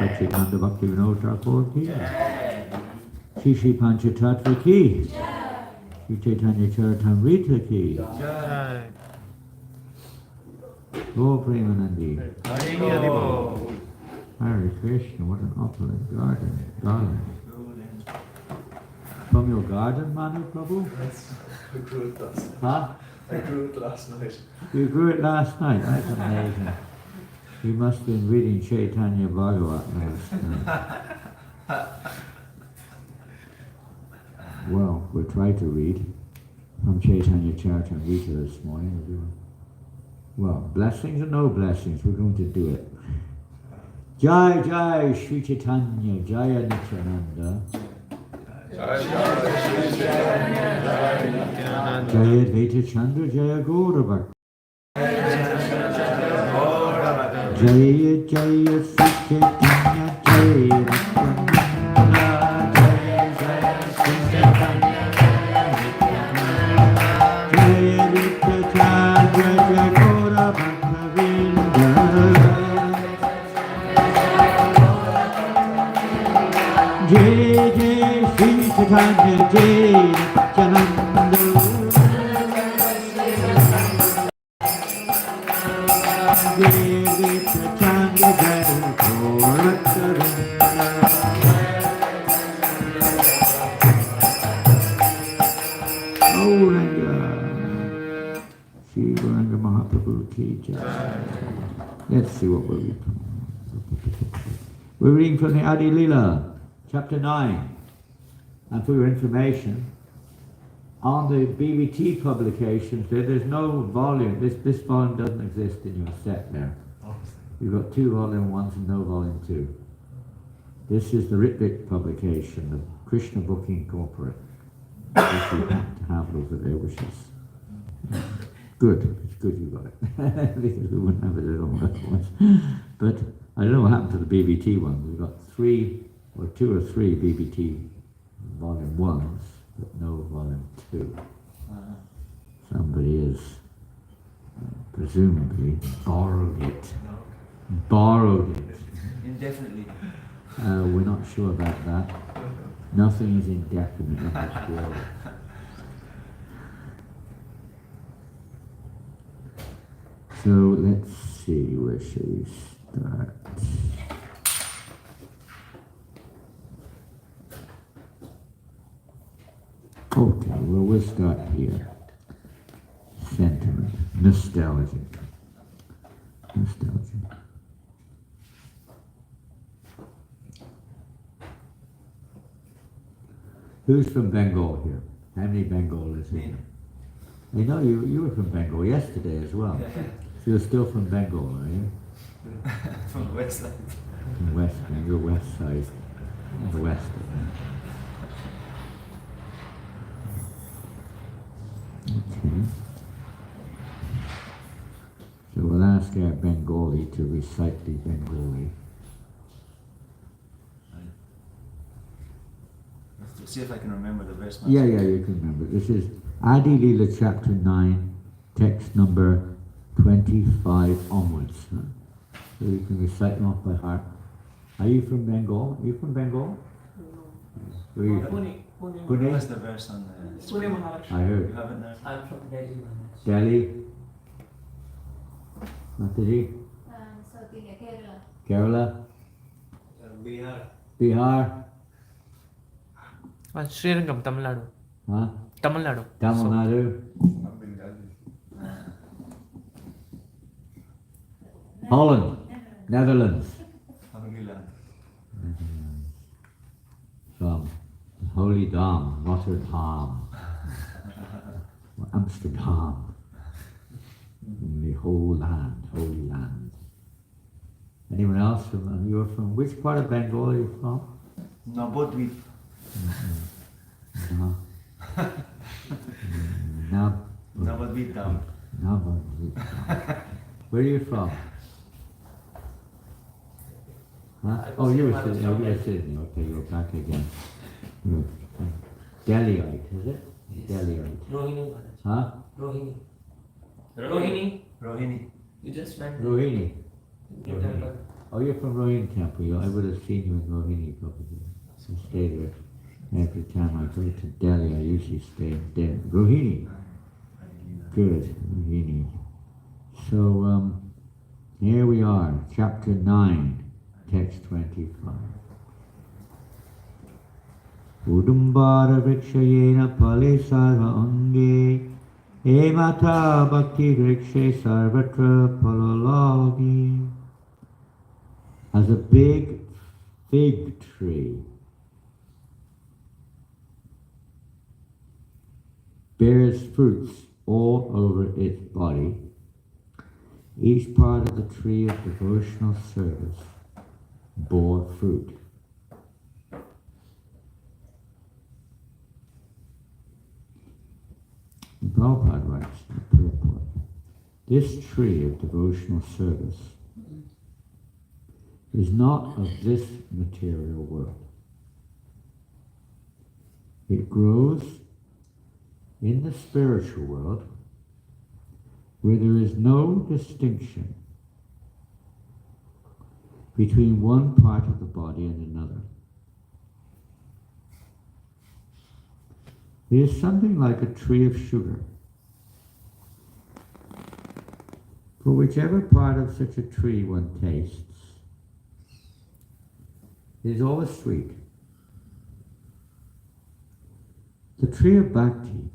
Satchitananda Bhaktivinoda Thakur ki, Shri Panchatattva ki, Shri Chaitanya Charitamrita ki, Lord Premanandi, Hare Krishna, what an opulent garden. From your garden, Manu Prabhu? Yes, I grew it last night. Huh? I grew it last night. You grew it last night? That's amazing. You must have been reading Chaitanya Bhagavat last night. Well, we'll try to read from Chaitanya Charitamrita this morning. Well, blessings or no blessings, we're going to do it. Jai Jai Shri Chaitanya Jaya Nityananda Jaya Advaita Chandra Jaya Gaura Bhakti Jaya Jaya Shri Chaitanya Jaya Nityananda Jaya Jaya Shri Chaitanya Jaya Advaita Chandra Jaya Gaura Bhakti Jai Jai Shri Chaitanya Jai Janananda Jai Chaitanya Jai Gauranga Shri Gauranga Mahaprabhu ki Jai. Let's see what we're reading. We're reading from the Adi Lila, Chapter 9, and for your information, on the BBT publications, there's no volume. This volume doesn't exist in your set there. You've got 2 volume 1s and no volume 2. This is the Ritwik publication, the Krishna Booking Corporate. If you happen to have those at their wishes. Good, it's good you got it. Because we wouldn't have it at all otherwise. But I don't know what happened to the BBT one. We've got 2 or 3 BBT volume 1s, but no volume 2. Somebody has presumably borrowed it. Indefinitely. We're not sure about that. Nothing is indefinite in this world. So let's see, where shall we start? Okay, well, we'll start here. Sentiment, nostalgic. Who's from Bengal here? How many Bengal is here? I know you were from Bengal yesterday as well. So you're still from Bengal, are you? From the west side. From West Bengal, west side. The west. Okay. So we'll ask our Bengali to recite the Bengali. See if I can remember the verse. Yeah, you can remember. This is Adi Lila chapter 9, text number 25 onwards. Huh? So you can recite them off by heart. Are you from Bengal? Are you from Bengal? No. Pune. What's the verse on the Pune, Maharaj. I heard. You have it there? I'm from Delhi, Maharaj. Delhi? Mataji? South India, Kerala. Kerala? Bihar? Srirangam, Tamil Nadu. Huh? Tamil Nadu. Tamil Nadu? Holland? Netherlands? From Holy Dam, Rotterdam, Amsterdam, the whole land, holy land. Anyone else from, you're from, which part of Bengal are you from? Nabodvip. No. Now, Nabodvip down. where are you from? Huh? Oh, you were Sydney. Oh, yeah, Sydney. Okay, you're back again. You're Delhiite, is it? Yes. Delhiite. Rohini Maharaj. Huh? Rohini. Rohini. Rohini. You just went Rohini. to temple. Oh, you're from Rohini temple. I would have seen you in Rohini probably. I stay there. Every time I go to Delhi, I usually stay in Delhi. Rohini. Good. Rohini. So, here we are, chapter 9, text 25. Udumbara vrikshayena pale sarva ange emata bhakti vrikshe sarvatra palalogi. As a big fig tree bears fruits all over its body, each part of the tree of devotional service bore fruit. And Prabhupada writes in the purport, this tree of devotional service is not of this material world. It grows in the spiritual world where there is no distinction between one part of the body and another. It is something like a tree of sugar, for whichever part of such a tree one tastes, it is always sweet. The tree of bhakti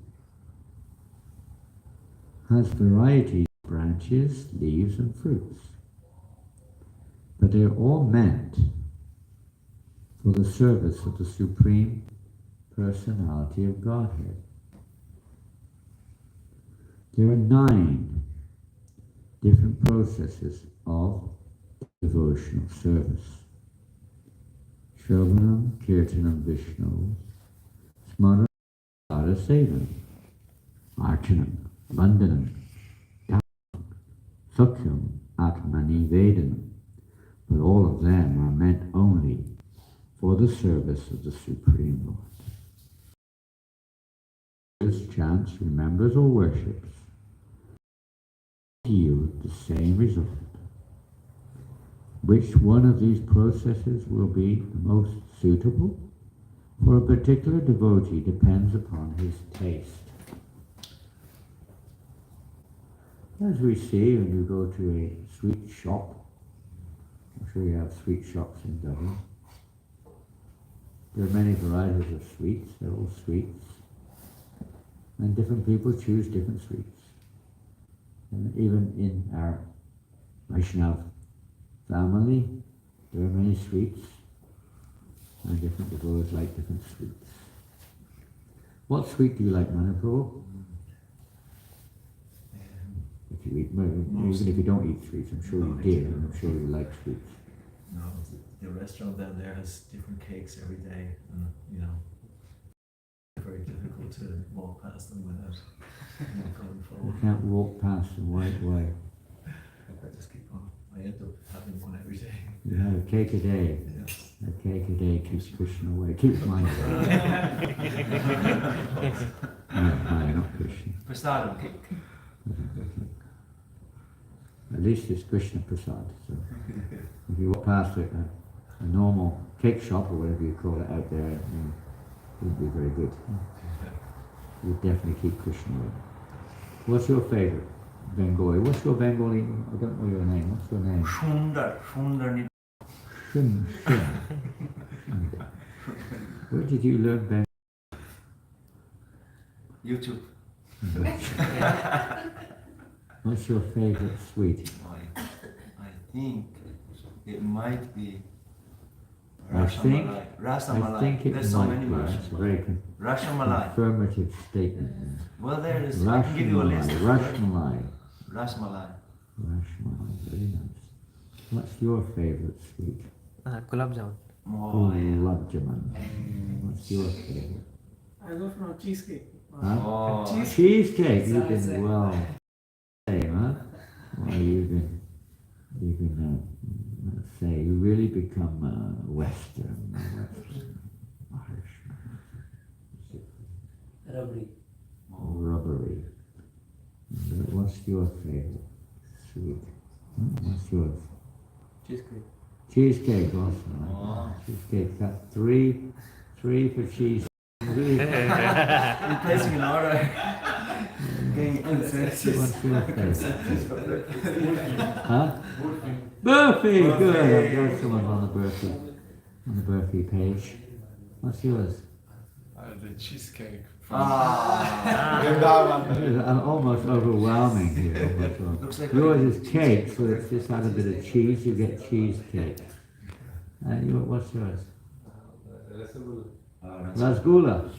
has varieties of branches, leaves and fruits, but they are all meant for the service of the Supreme Personality of Godhead. There are 9 different processes of devotional service. Shravanam, Kirtanam, Vishnu, Smaranam, Sevanam, Archanam, Vandanam, Dhamam, Sukyam, Atmani, Vedanam. But all of them are meant only for the service of the Supreme Lord. This chants, remembers or worships yield the same result. Which one of these processes will be the most suitable for a particular devotee depends upon his taste. As we see when you go to a sweet shop, I'm sure you have sweet shops in Dublin. There are many varieties of sweets, they're all sweets. And different people choose different sweets. And even in our Vaishnava family, there are many sweets, and different devotees like different sweets. What sweet do you like, Manaprabhu? If you eat, even if you don't eat sweets, I'm sure you did, and I'm sure you like sweets. No, the restaurant down there has different cakes every day, and very difficult to walk past them without going forward. You can't walk past them, why? I just keep on. I end up having one every day. You have a cake a day. Yes. A cake a day keeps Krishna away, keeps mine away. No, not Krishna. Prasadam cake. At least it's Krishna Prasad. So if you walk past a normal cake shop or whatever you call it out there, it would be very good. You would definitely keep Krishna away. What's your favorite Bengali? What's your Bengali? I don't know your name. What's your name? Sundar. Shun. Where did you learn Bengali? YouTube. What's your favorite sweet? I think it might be I think Rasamalai. it There's so might many be. versions. That's a very Rasamalai. affirmative statement. Well, there is. I can give you a list. Rashmalai. Rasmalai. Rashmalai, very nice. What's your favorite sweet? Gulab jamun. Oh, yeah. Gulab Jamun. What's your favorite? I go for cheesecake. Huh? Oh, Cheesecake. You've been well. Same, huh? Well, you've been. Let's say you really become Western. Irish. Rabri. Rubbery. And, what's your favorite sweet? What's yours? Cheesecake. Cheesecake also. Oh. Cheesecake. Got three for cheese. replacing an order. Getting consensus. What's your favorite? Huh? Burfi. Good. I'm glad someone's on the Burfi page. What's yours? The cheesecake. Ah. I'm almost overwhelming here. Looks like Yours is cake, so it's just add a bit of cheese, you get cheesecake. And what's yours? Rasgulla.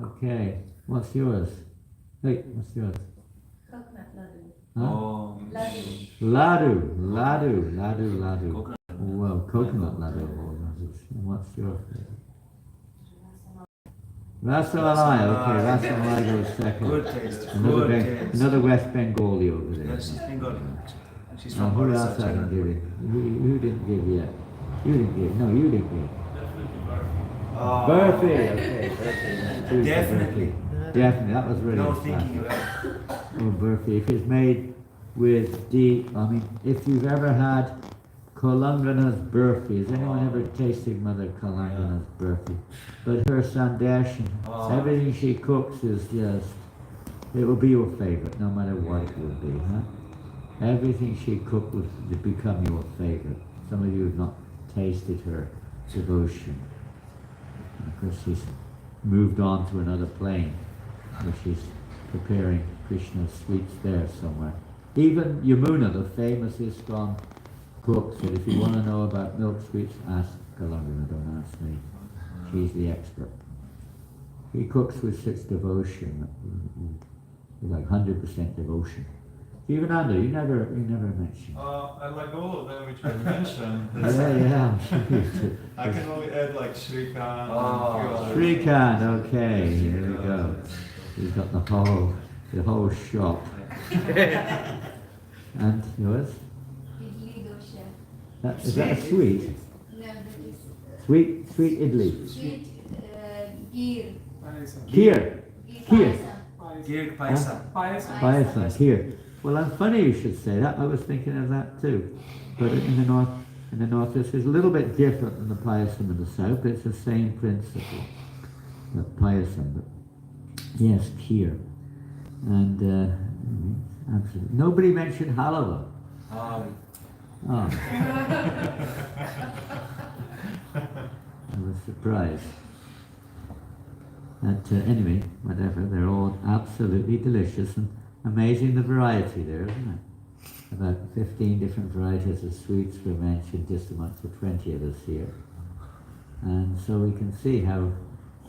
Okay. What's yours? Hey, what's yours? Coconut laddu. Huh? Oh. Laddu. Ladu. Coconut. Well, coconut laddu. And what's your favorite? Rasamalai. Okay, Rasamalai goes second. Good taste. Another, Good taste. another West Bengali over there. Yes, she's Bengali. She's Now, from who Orissa, else hasn't China. given? Who didn't give yet? You didn't give. No, you didn't give. Oh. Burfi. Okay, Burfi. Choose the Definitely. Burfi. Definitely. That was really No fast. thinking about it. Oh, Burfi. If it's made with if you've ever had Kalangana's Burfi, has anyone ever tasted Mother Kalangana's Burfi? But her sandesh, Oh. everything she cooks is just, it will be your favorite, no matter what it will be, huh? Everything she cooked will become your favorite. Some of you have not tasted her devotion. And of course, she's moved on to another plane, where she's preparing Krishna's sweets there somewhere. Even Yamuna, the famous ISKCON cook, said, if you want to know about milk sweets, ask Kalangana, don't ask me. She's the expert. He cooks with such devotion, like 100% devotion. Janananda, you never mentioned. I like all of them which were mentioned. Yeah. I can only add like Shrikant and Oh. a few others. Shrikant, okay, here we go. He's got the whole shop. And yours? Idli dosha. Is that a sweet? No, that is Sweet idli. sweet gear. Kheer. Kheer. Gir paisa. Payasam, kheer. Well, I'm funny you should say that. I was thinking of that too. But in the north, this is a little bit different than the payasam in the south. It's the same principle. The payasam, but yes, kheer. And absolutely. Nobody mentioned halava. Oh. I was surprised. But anyway, whatever, they're all absolutely delicious and amazing the variety there, isn't it? About 15 different varieties of sweets were mentioned just amongst the 20 of us here. And so we can see how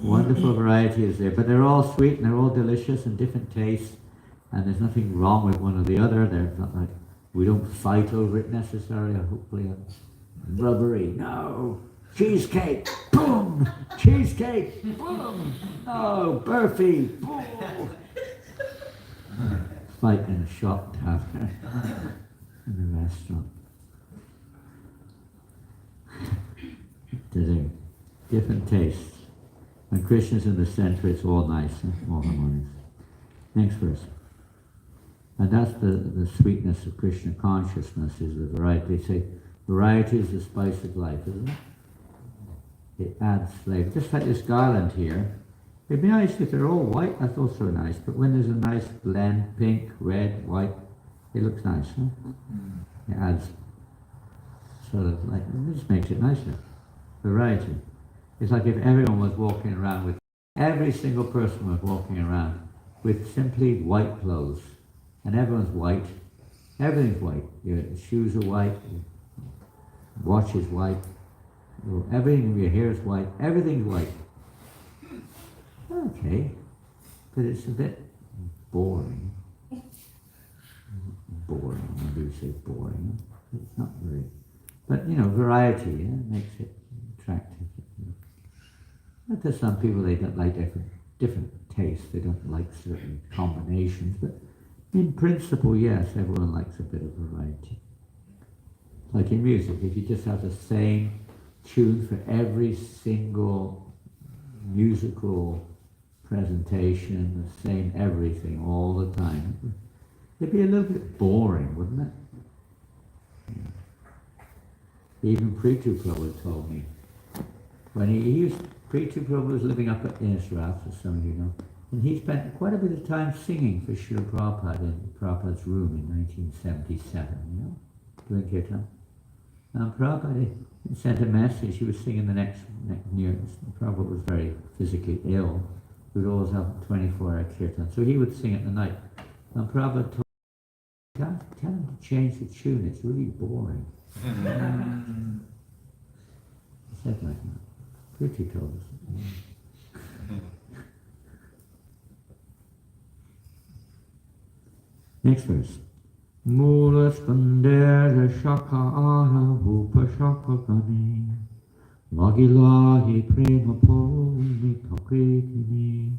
wonderful variety is there. But they're all sweet and they're all delicious and different tastes. And there's nothing wrong with one or the other. They're not like, we don't fight over it necessarily, or hopefully rubbery. No! Cheesecake! Boom! Cheesecake! Boom! Oh, Burfi! Boom! Fight in a shop down there in the restaurant. Today, different tastes. When Krishna's in the center, it's all nice, all harmonious. Next verse. And that's the sweetness of Krishna consciousness, is the variety. They say variety is the spice of life, isn't it? It adds flavor. Just like this garland here. It'd be nice if they're all white, that's also nice. But when there's a nice blend, pink, red, white, it looks nice, huh? It adds sort of like, it just makes it nicer. Variety. It's like if everyone was walking around with, every single person was walking around with simply white clothes. And everyone's white. Everything's white. Your shoes are white, your watch is white, everything, your hair is white, everything's white. Okay, but it's a bit boring. boring. I do say boring. It's not very, but variety makes it attractive. But there's some people they don't like different tastes. They don't like certain combinations. But in principle, yes, everyone likes a bit of variety. Like in music, if you just have the same tune for every single musical presentation, the same everything all the time, it'd be a little bit boring, wouldn't it? Yeah. Even Prithu Prabhu told me, when Prithu Prabhu was living up at Innisrath, as some of you know, and he spent quite a bit of time singing for Srila Prabhupada in Prabhupada's room in 1977, doing kirtan. And Prabhupada sent a message. He was singing the next year. Prabhupada was very physically ill. He would always have 24-hour kirtan. So he would sing at the night. And Prabhupada told him, tell him to change the tune. It's really boring. He said like that. Pretty told us. Next verse. Mula spandera shaka ara upa shaka gani Magilahi prema poni kakritini.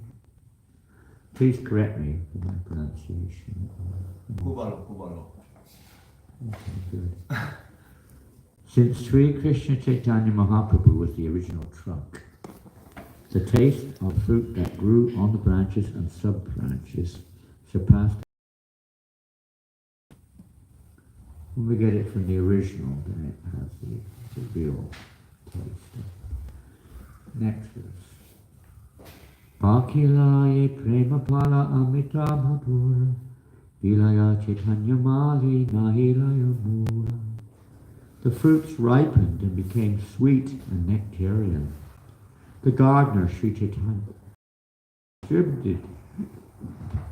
Please correct me for my pronunciation. Kubalo. Okay, good. Since Sri Krishna Chaitanya Mahaprabhu was the original trunk, the taste of fruit that grew on the branches and sub-branches surpassed. When we get it from the original, then it has the real taste. Next verse. Pakilaye prema pala amita madhura Vilaya chaitanya mali nahilaya mura. The fruits ripened and became sweet and nectarian. The gardener, Sri Chaitanya,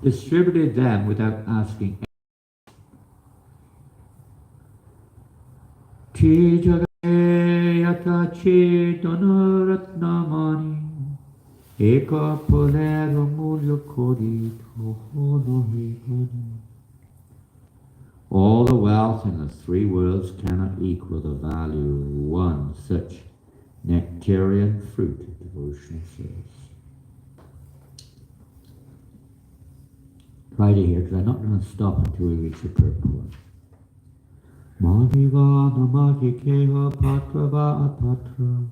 distributed them without asking. Chi jagate yata chetana ratnamani eka polero mulya kodi tohono hikani. All the wealth in the three worlds cannot equal the value of one such nectarian fruit of devotional service. Try to hear, because I'm not going to stop until we reach the purport. Madhiva namati keha patra va apatra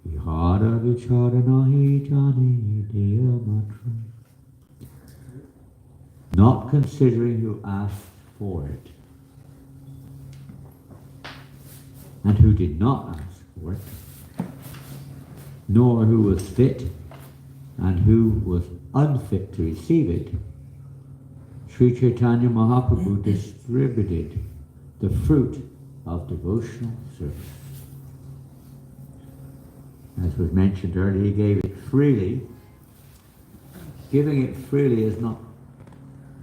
ihara vichara nahi jani deya matra. Not considering who asked for it and who did not ask for it, nor who was fit and who was unfit to receive it, Sri Chaitanya Mahaprabhu distributed the fruit of devotional service. As was mentioned earlier, he gave it freely. Giving it freely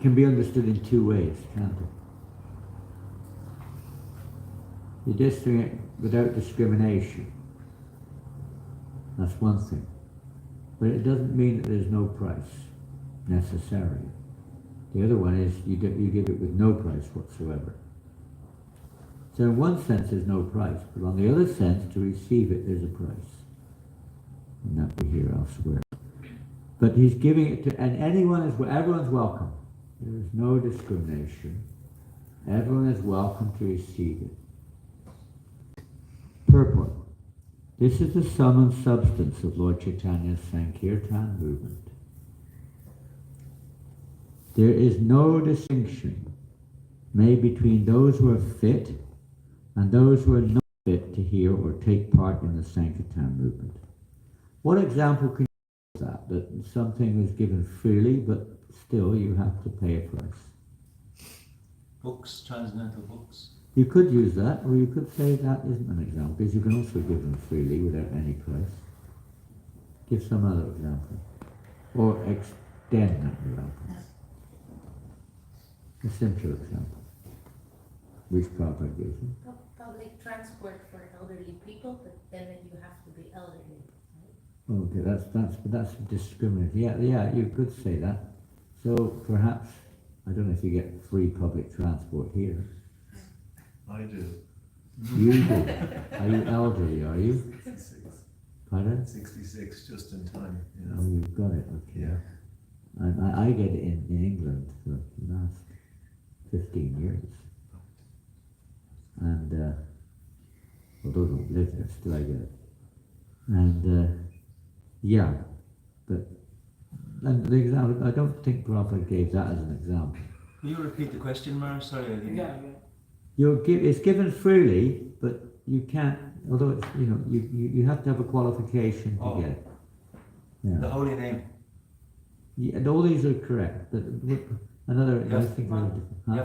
can be understood in two ways, can't it? You're just doing it without discrimination. That's one thing. But it doesn't mean that there's no price, necessarily. The other one is you give it with no price whatsoever. So in one sense there's no price, but on the other sense, to receive it there's a price. And that we hear elsewhere. But he's giving it to, and everyone's welcome. There is no discrimination. Everyone is welcome to receive it. Purport. This is the sum and substance of Lord Chaitanya's Sankirtan movement. There is no distinction made between those who are fit and those who are not fit to hear or take part in the Sankirtan movement. What example can you give of that something is given freely, but still you have to pay a price? Books, transcendental books. You could use that, or you could say that isn't an example, because you can also give them freely without any price. Give some other example. Or extend that example. A simpler example. Which Prabhupada gives you. Public transport for elderly people, but then you have to be elderly. Okay, that's discriminating. Yeah, you could say that. So perhaps I don't know if you get free public transport here. I do. You do. Are you elderly, are you? 66. Pardon? 66, just in time. You Oh, know. you've got it, okay. Yeah. And I get it in England for the last 15 years. And, although I don't live there, still I get it. And, yeah, but, and the example, I don't think Prabhupada gave that as an example. Can you repeat the question, Maharaj? Sorry, I didn't. Yeah. It's given freely, but you can't, although it's, you have to have a qualification to Oh. get it. The Yeah. holy name. Yeah, and all these are correct. But another, I Yes. think, You have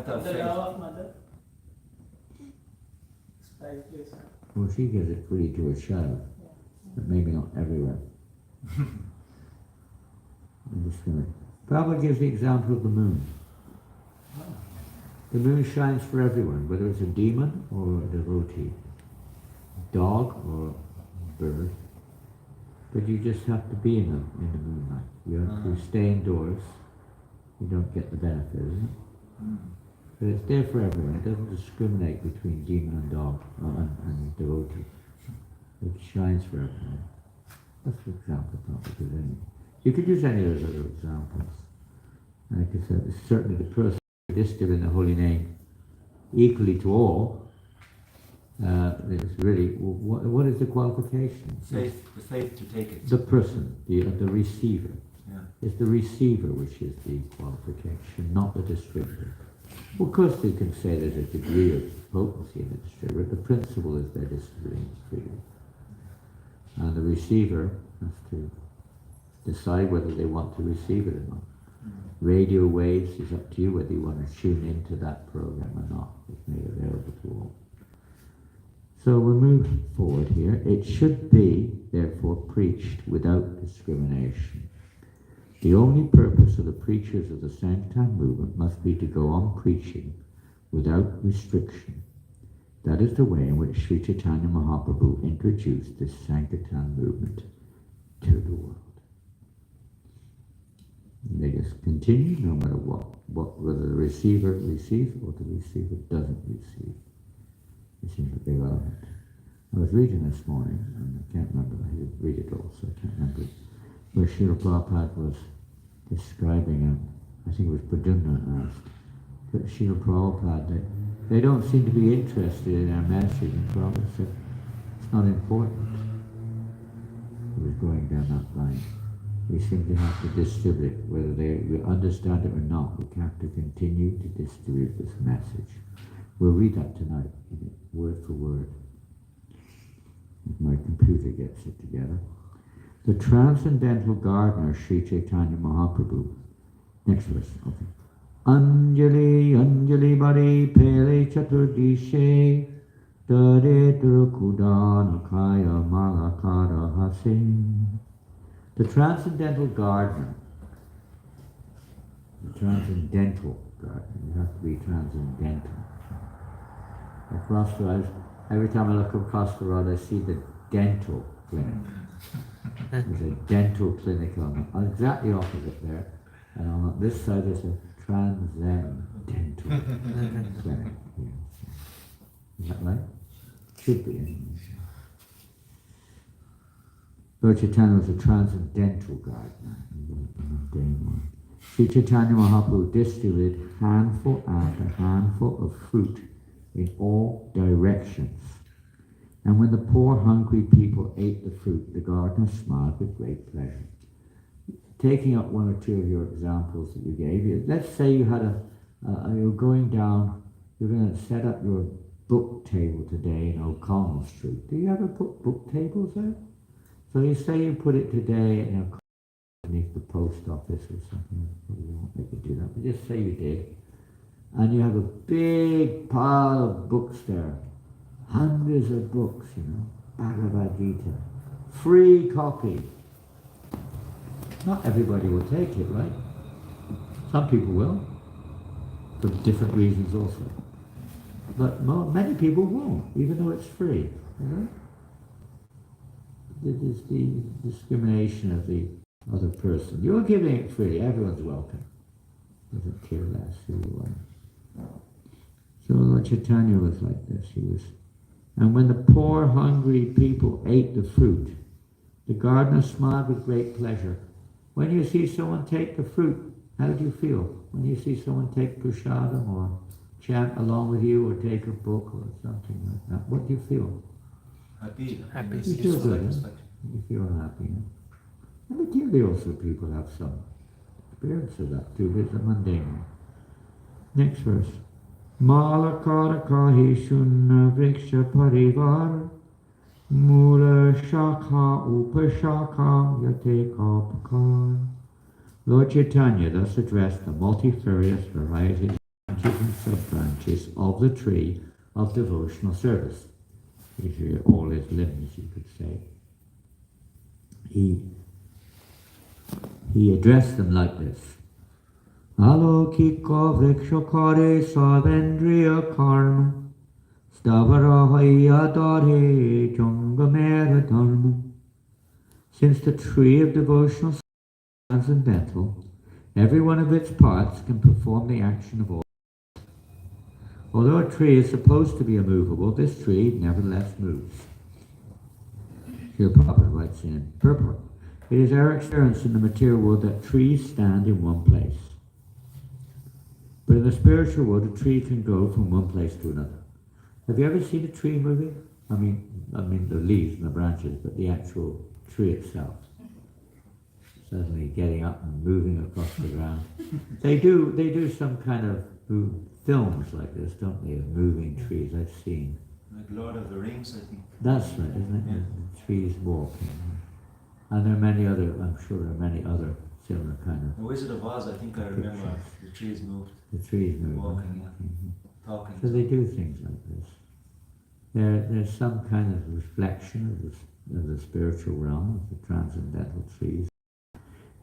to have The faith. love of mother. Right place. well, she gives it free to a child, but maybe not everywhere. I'm just gonna. Prabhupada gives the example of the moon. The moon shines for everyone, whether it's a demon or a devotee, dog or bird. But you just have to be in the moonlight. You have to stay indoors. You don't get the benefit, isn't it? But it's there for everyone. It doesn't discriminate between demon and dog and devotee. It shines for everyone. That's the example Prabhupada gives anyway. You could use any of those other examples. Like I said, certainly the person who distilled in the holy name equally to all, it's really, what is the qualification? Faith, the faith to take it. The person, the receiver. Yeah. It's the receiver which is the qualification, not the distributor. Well, of course, they can say there's a degree of potency in the distributor. The principle is they're distributing freely. And the receiver has to decide whether they want to receive it or not. Radio waves is up to you whether you want to tune into that program or not. It's made available to all. So we move forward here. It should be, therefore, preached without discrimination. The only purpose of the preachers of the Sankirtan movement must be to go on preaching without restriction. That is the way in which Sri Chaitanya Mahaprabhu introduced this Sankirtan movement to the world. They just continue no matter whether the receiver receives or the receiver doesn't receive. It seems to be relevant. I was reading this morning, and I can't remember, I didn't read it all, so I can't remember it, where Srila Prabhupada was describing, I think it was Padumna asked, but Srila Prabhupada, they don't seem to be interested in our message, and Prabhupada said, it's not important. He was going down that line. We simply have to distribute, whether they understand it or not. We have to continue to distribute this message. We'll read that tonight, word for word. If my computer gets it together. The transcendental gardener, Sri Chaitanya Mahaprabhu. Next verse, okay. Anjali, Anjali Bari Pele Chaturdishe Dare Durukudana Kaya Malakara Hase. The transcendental gardener. The transcendental gardener. You have to be transcendental. Across the road, every time I look across the road, I see the dental clinic. There's a dental clinic on exactly opposite there, and on this side there's a transcendental clinic. Is that right? Should be. Lord Chaitanya was a transcendental gardener. Sri Chaitanya Mahaprabhu distilled handful after handful of fruit in all directions. And when the poor hungry people ate the fruit, the gardener smiled with great pleasure. Taking up one or two of your examples that you gave, let's say you had you're going down, you're going to set up your book table today in O'Connell Street. Do you ever put book tables there? So you say you put it today underneath the post office or something. Probably won't make you do that, but just say you did. And you have a big pile of books there. Hundreds of books, Bhagavad Gita. Free copy. Not everybody will take it, right? Some people will. For different reasons also. But many people won't, even though it's free. It is the discrimination of the other person. You're giving it freely, everyone's welcome. doesn't care less who you are. So Lord Chaitanya was like this. And when the poor, hungry people ate the fruit, the gardener smiled with great pleasure. When you see someone take the fruit, how do you feel? When you see someone take prasadam or chant along with you or take a book or something like that, what do you feel? Happy. Happy. You feel good, huh? You feel happy. Huh? And materially also people have some experience of that too, but it's a mundane one. Next verse. Malakara kahi shunna vriksha parivar mula shakha upashakha yate kapakar. Lord Chaitanya thus addressed the multifarious varieties, branches and sub-branches of the tree of devotional service. These are all his limbs, you could say. He addressed them like this. Alokika vrikshakare savendriya karma stavarahaya dare jangamera dharma. Since the tree of devotional service is transcendental, every one of its parts can perform the action of all. Although a tree is supposed to be immovable, this tree nevertheless moves. Srila Prabhupada writes in purport, it is our experience in the material world that trees stand in one place. But in the spiritual world, a tree can go from one place to another. Have you ever seen a tree moving? I mean the leaves and the branches, but the actual tree itself. Suddenly getting up and moving across the ground. They do some kind of films like this, don't they, of moving trees? I've seen. Like Lord of the Rings, I think. That's right, isn't it? Yeah. The trees walking. And there are many other, I'm sure there are many other similar kind of... The Wizard of Oz, I think I remember the trees moved. The trees move. Walking, yeah. Talking. So they do things like this. There's some kind of reflection of the spiritual realm, of the transcendental trees.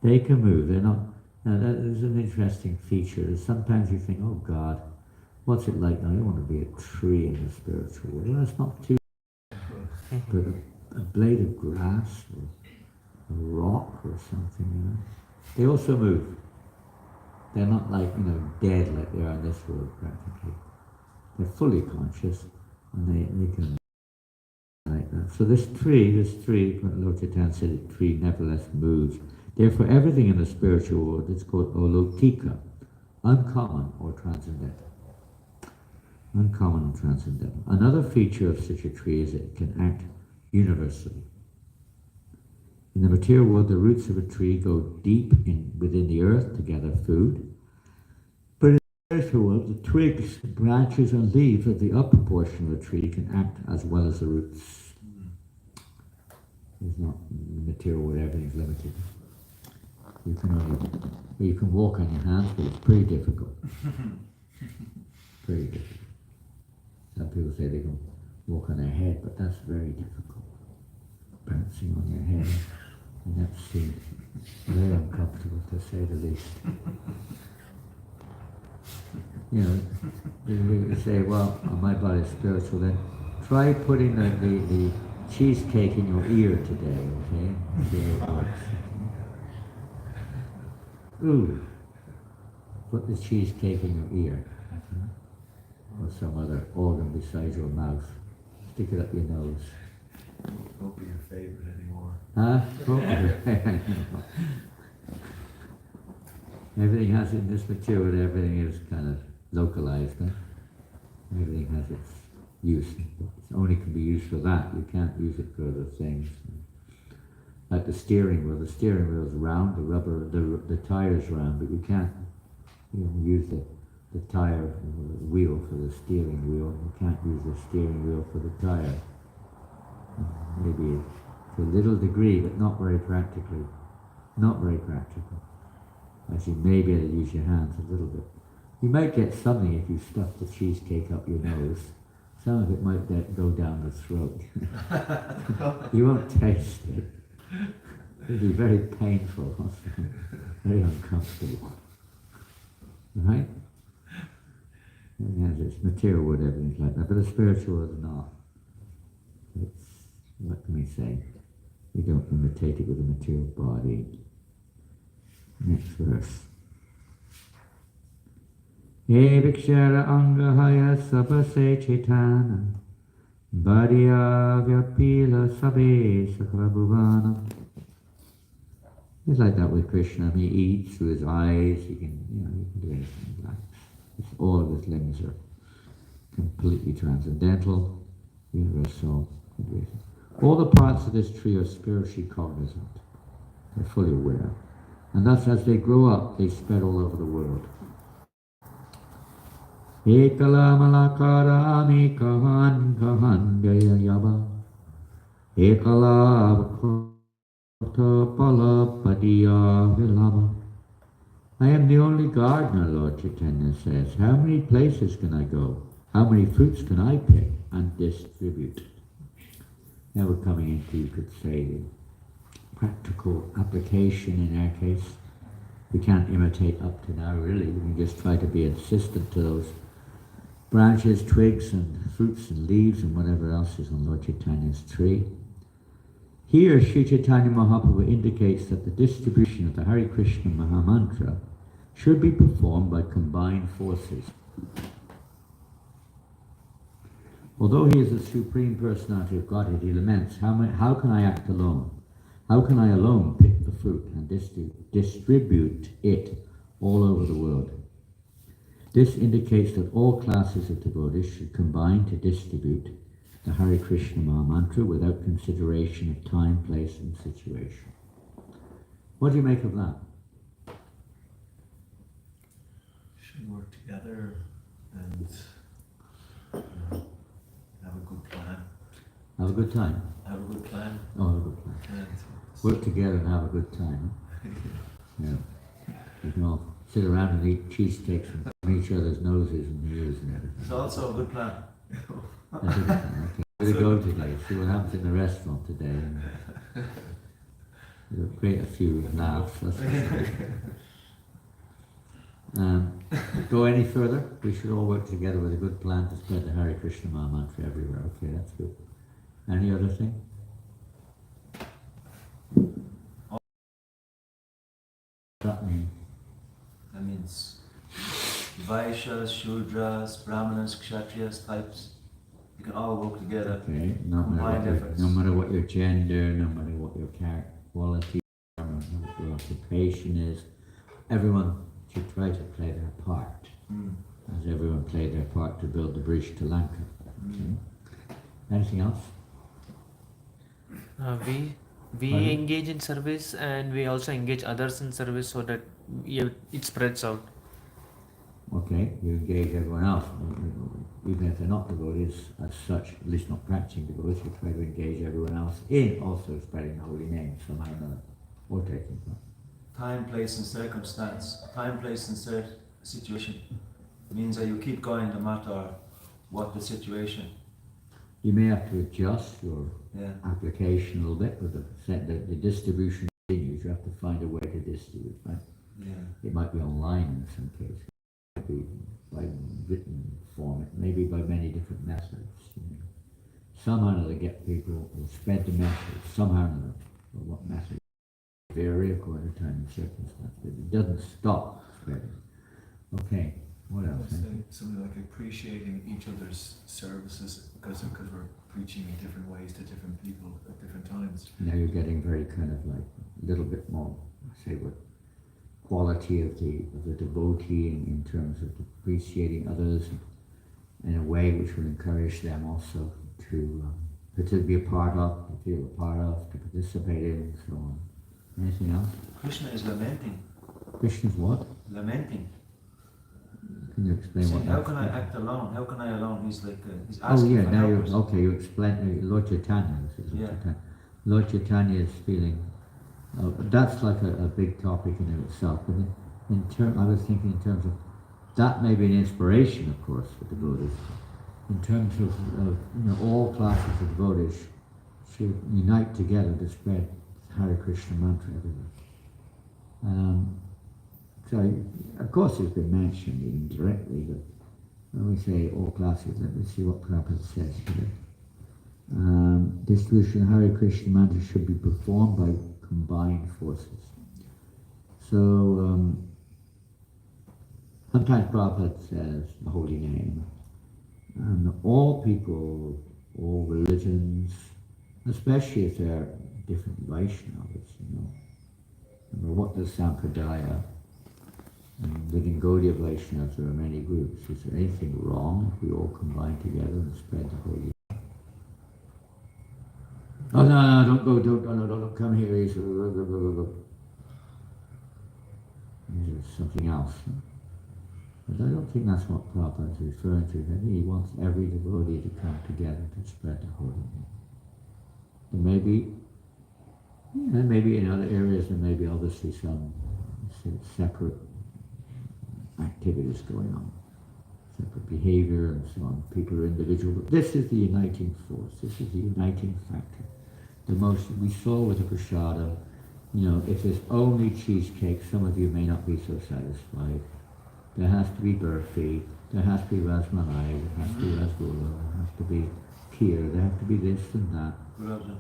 They can move, they're not... Now that is an interesting feature. Sometimes you think, oh God, what's it like now? I don't want to be a tree in the spiritual world. Well, that's not too... But a blade of grass or a rock or something, They also move. They're not like, dead like they are in this world practically. They're fully conscious and they can like that. So this tree, Lord Chaitanya said, the tree nevertheless moves. Therefore everything in the spiritual world is called olokika, uncommon or transcendental. Uncommon and transcendental. Another feature of such a tree is that it can act universally. In the material world, the roots of a tree go deep within the earth to gather food. But in the spiritual world, the twigs, branches and leaves of the upper portion of the tree can act as well as the roots. It's not in the material world, everything's limited. You can walk on your hands, but it's pretty difficult. Pretty difficult. Some people say they can walk on their head, but that's very difficult. Bouncing on your head, and that seems very uncomfortable, to say the least. You say, well, my body is spiritual, then try putting the cheesecake in your ear today, okay? See how it works. Ooh, put the cheesecake in your ear, or some other organ besides your mouth. Stick it up your nose. Won't be your favorite anymore. Huh? Everything has, in this material, everything is kind of localized. Huh? Everything has its use. It only can be used for that. You can't use it for other things. Like the steering wheel is round, the tire's round, but you can't use the tire wheel for the steering wheel. You can't use the steering wheel for the tire. Maybe to a little degree, but not very practically. Not very practical. As you may be able to use your hands a little bit. You might get something if you stuff the cheesecake up your nose. Some of it might go down the throat. You won't taste it. It'll be very painful, very uncomfortable. Right? It has its material world, everything's like that, but the spiritual world is not. It's, what can we say? You don't imitate it with a material body. Next verse. He Vikshara Angahaya Sabase Chaitana Bhariya Vyapila Sabe Sakrabhuvana. It's like that with Krishna. He eats through his eyes, he can do anything like that. All of his limbs are completely transcendental, universal. All the parts of this tree are spiritually cognizant. They're fully aware. And thus as they grow up, they spread all over the world. Ekala malakara amikahan kahan gaya yaba. Ekala vakota pala padiya vilama. I am the only gardener, Lord Chaitanya says. How many places can I go? How many fruits can I pick and distribute? Now we're coming into, you could say, the practical application in our case. We can't imitate up to now, really. We can just try to be insistent to those branches, twigs, and fruits and leaves and whatever else is on Lord Chaitanya's tree. Here, Sri Chaitanya Mahaprabhu indicates that the distribution of the Hare Krishna Mahamantra should be performed by combined forces. Although he is the Supreme Personality of Godhead, he laments, how can I act alone? How can I alone pick the fruit and distribute it all over the world? This indicates that all classes of devotees should combine to distribute the Hare Krishna Mahamantra without consideration of time, place and situation. What do you make of that? Should work together and have a good plan. Have a good time? Have a good plan. Oh, have a good plan. And Work together and have a good time. Huh? Yeah. You can all sit around and eat cheesecakes from each other's noses and ears and everything. it's also a good plan. That's a good plan. Okay. We're going to go today, see what happens in the restaurant today. And we'll create a few laughs. That's go any further? We should all work together with a good plan to spread the Hare Krishna Mahamantra everywhere. Okay, that's good. Any other thing? What's that mean? That means Vaishyas, Shudras, Brahmanas, Kshatriyas types. You can all work together. Okay, no matter what your gender, no matter what your quality, no matter what your occupation is, everyone should try to play their part. As everyone played their part to build the bridge to Lanka. Okay. Anything else? We engage in service and we also engage others in service so that it spreads out. Okay, you engage everyone else, even if they're not devotees as such, at least not practicing devotees, you try to engage everyone else in also spreading the holy name somehow or another, or taking part. Time, place and circumstance. Time, place and situation means that you keep going no matter what the situation. You may have to adjust your Yeah. application a little bit, but the distribution continues. You have to find a way to distribute, right? Yeah. It might be online in some cases. It might be by written form, maybe by many different methods. Somehow or another get people to spread the message, somehow or another, or what message vary according to time and circumstance. It doesn't stop spreading. Okay, what else? Something like appreciating each other's services because we're preaching in different ways to different people at different times. Now you're getting very kind of like a little bit more, say, what quality of the devotee in terms of appreciating others in a way which will encourage them also to be a part of, to feel a part of, to participate in, and so on. Anything else? Krishna is lamenting. Krishna's what? Lamenting. Can you explain Saying, what how that's can I about? act alone? How can I alone? He's like, he's Oh asking yeah, for now help. you're, okay, you explain, Lord Chaitanya, this is Lord Yeah. Chaitanya. Lord Chaitanya is feeling, that's like a big topic in itself, but I was thinking in terms of, that may be an inspiration, of course, for devotees. In terms of all classes of devotees should unite together to spread Hare Krishna mantra everywhere. So, of course, it's been mentioned indirectly, but when we say all classes, let me see what Prabhupada says here. Distribution of Hare Krishna mantra should be performed by combined forces. So, Sometimes Prabhupada says the holy name, and all people, all religions, especially if they're different Vaishnavas, what does Sampradaya and within Gaudiya Vaishnavas there are many groups. Is there anything wrong if we all combine together and spread the holy name? Oh no, don't go, don't come here. This is something else. But I don't think that's what Prabhupada is referring to. I think he wants every devotee to come together to spread the holy name. There may be in other areas there may be obviously some separate activities going on, separate behavior and so on. People are individual, but this is the uniting force. This is the uniting factor. The most we saw with the prasada. If there's only cheesecake, some of you may not be so satisfied. There has to be burfi, there has to be rasmalai, there has to be rasgulla, there has to be kheer, there has to be this and that. Gulab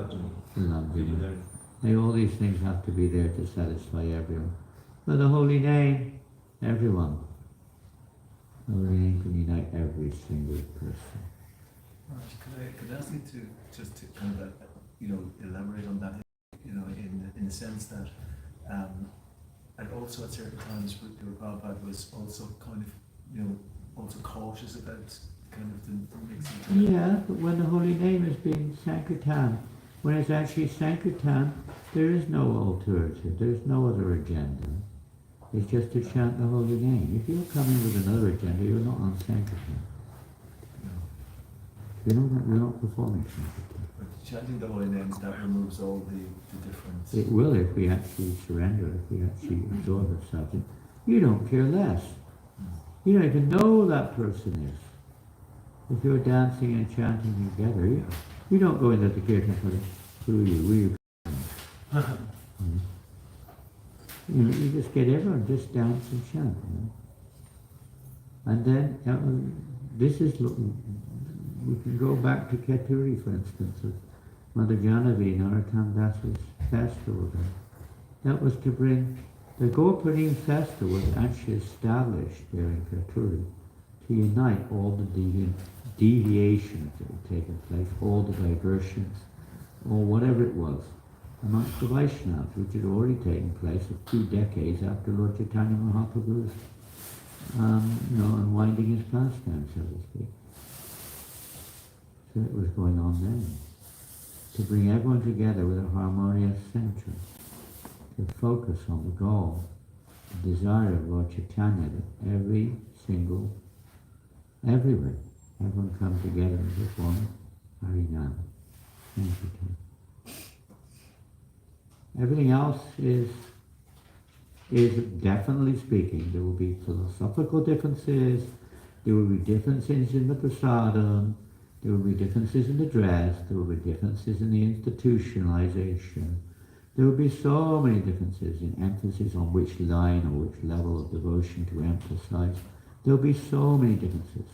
jamun. All these things have to be there to satisfy everyone. But the holy name, everyone. The holy name can unite every single person. Could I ask you to just to kind of elaborate on that, in the sense that and also at certain times your Prabhupada was also kind of also cautious about kind of the mixing. Yeah, but when the holy name is being Sankirtan, when it's actually Sankirtan, there is no alternative, there's no other agenda. It's just to chant the holy name. If you're coming with another agenda, you're not on Sankirtan. You're not performing Sankirtan. But chanting the holy names, that removes all the difference. It will if we actually surrender, if we actually absorb ourselves. You don't care less. You don't even know who that person is. If you're dancing and chanting together, you don't go into the kirtan for who are you? You just get everyone, just dance and chant. And then, this is, we can go back to Keturi, for instance, with Mother Janavi, Narottam Das's festival there. That was to bring, the Gopanim festival was actually established there in Keturi to unite all the deviations that had taken place, all the diversions, or whatever it was, amongst the Vaishnavas, which had already taken place a few decades after Lord Chaitanya Mahaprabhu's unwinding his pastime, so to speak. So it was going on then. To bring everyone together with a harmonious center, to focus on the goal, the desire of Lord Chaitanya that everywhere, everyone come together and perform Harinam. Sankirtan. Everything else is definitely speaking, there will be philosophical differences, there will be differences in the prasadam, there will be differences in the dress, there will be differences in the institutionalization, there will be so many differences in emphasis on which line or which level of devotion to emphasize. There will be so many differences,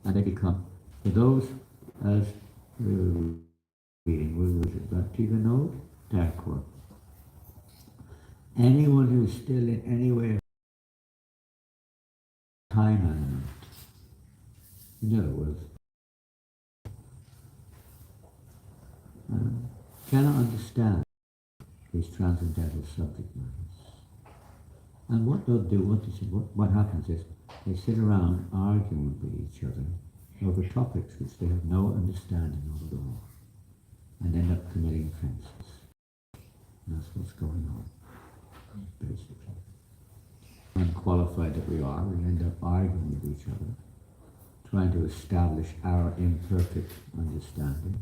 and they become, for those as reading, was it Bhakti Vinod Thakur? Anyone who's still in any way time element, in other words, cannot understand these transcendental subject matters. And what they'll do, what happens is, they sit around arguing with each other over topics which they have no understanding of at all, and end up committing offences. And that's what's going on, basically. Unqualified that we are, we end up arguing with each other, trying to establish our imperfect understanding.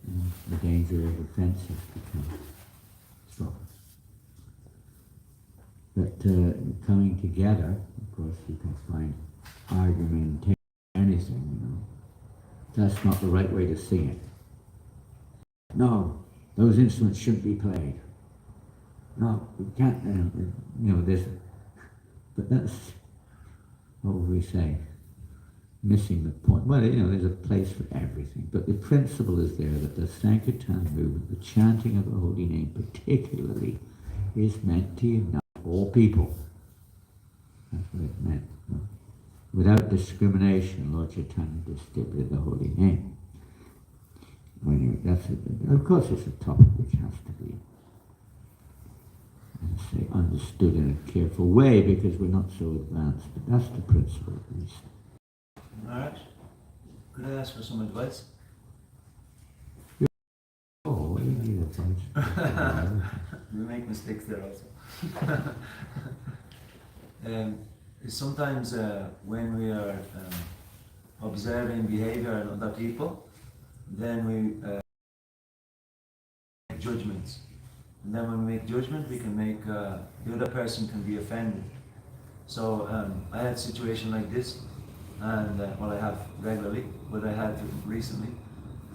And the danger of offences becomes strong. But coming together, of course, you can find argument, anything, That's not the right way to sing it. No, those instruments shouldn't be played. No, we can't, this. But that's, what would we say? Missing the point. Well, there's a place for everything. But the principle is there that the Sankirtan movement, the chanting of the holy name particularly, is meant to unite all people. That's what it meant. No? Without discrimination, Lord Chaitanya distributed the holy name. Of course, it's a topic which has to be understood in a careful way because we're not so advanced, but that's the principle at least. Maharaj, could I ask for some advice? Oh, you need advice. We make mistakes there also. Sometimes when we are observing behavior in other people, then we make judgments. And then when we make judgment, we can make, the other person can be offended. So I had a situation like this, and well, I have regularly, but I had recently,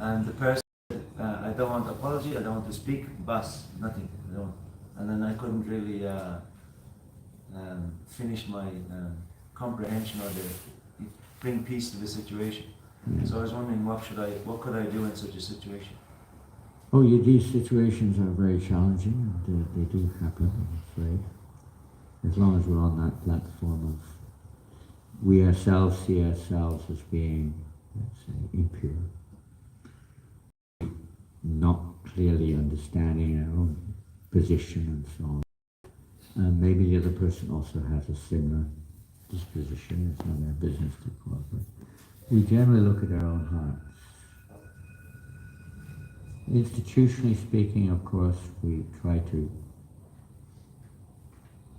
and the person said, I don't want apology, I don't want to speak, bas, nothing, I don't. And then I couldn't really finish my comprehension or bring peace to the situation. So I was wondering what could I do in such a situation? Oh, these situations are very challenging, and they do happen, I'm afraid. As long as we're on that platform of we ourselves see ourselves as being, let's say, impure, not clearly understanding our own position and so on. And maybe the other person also has a similar disposition. It's not our business to cooperate. We generally look at our own hearts. Institutionally speaking, of course, we try to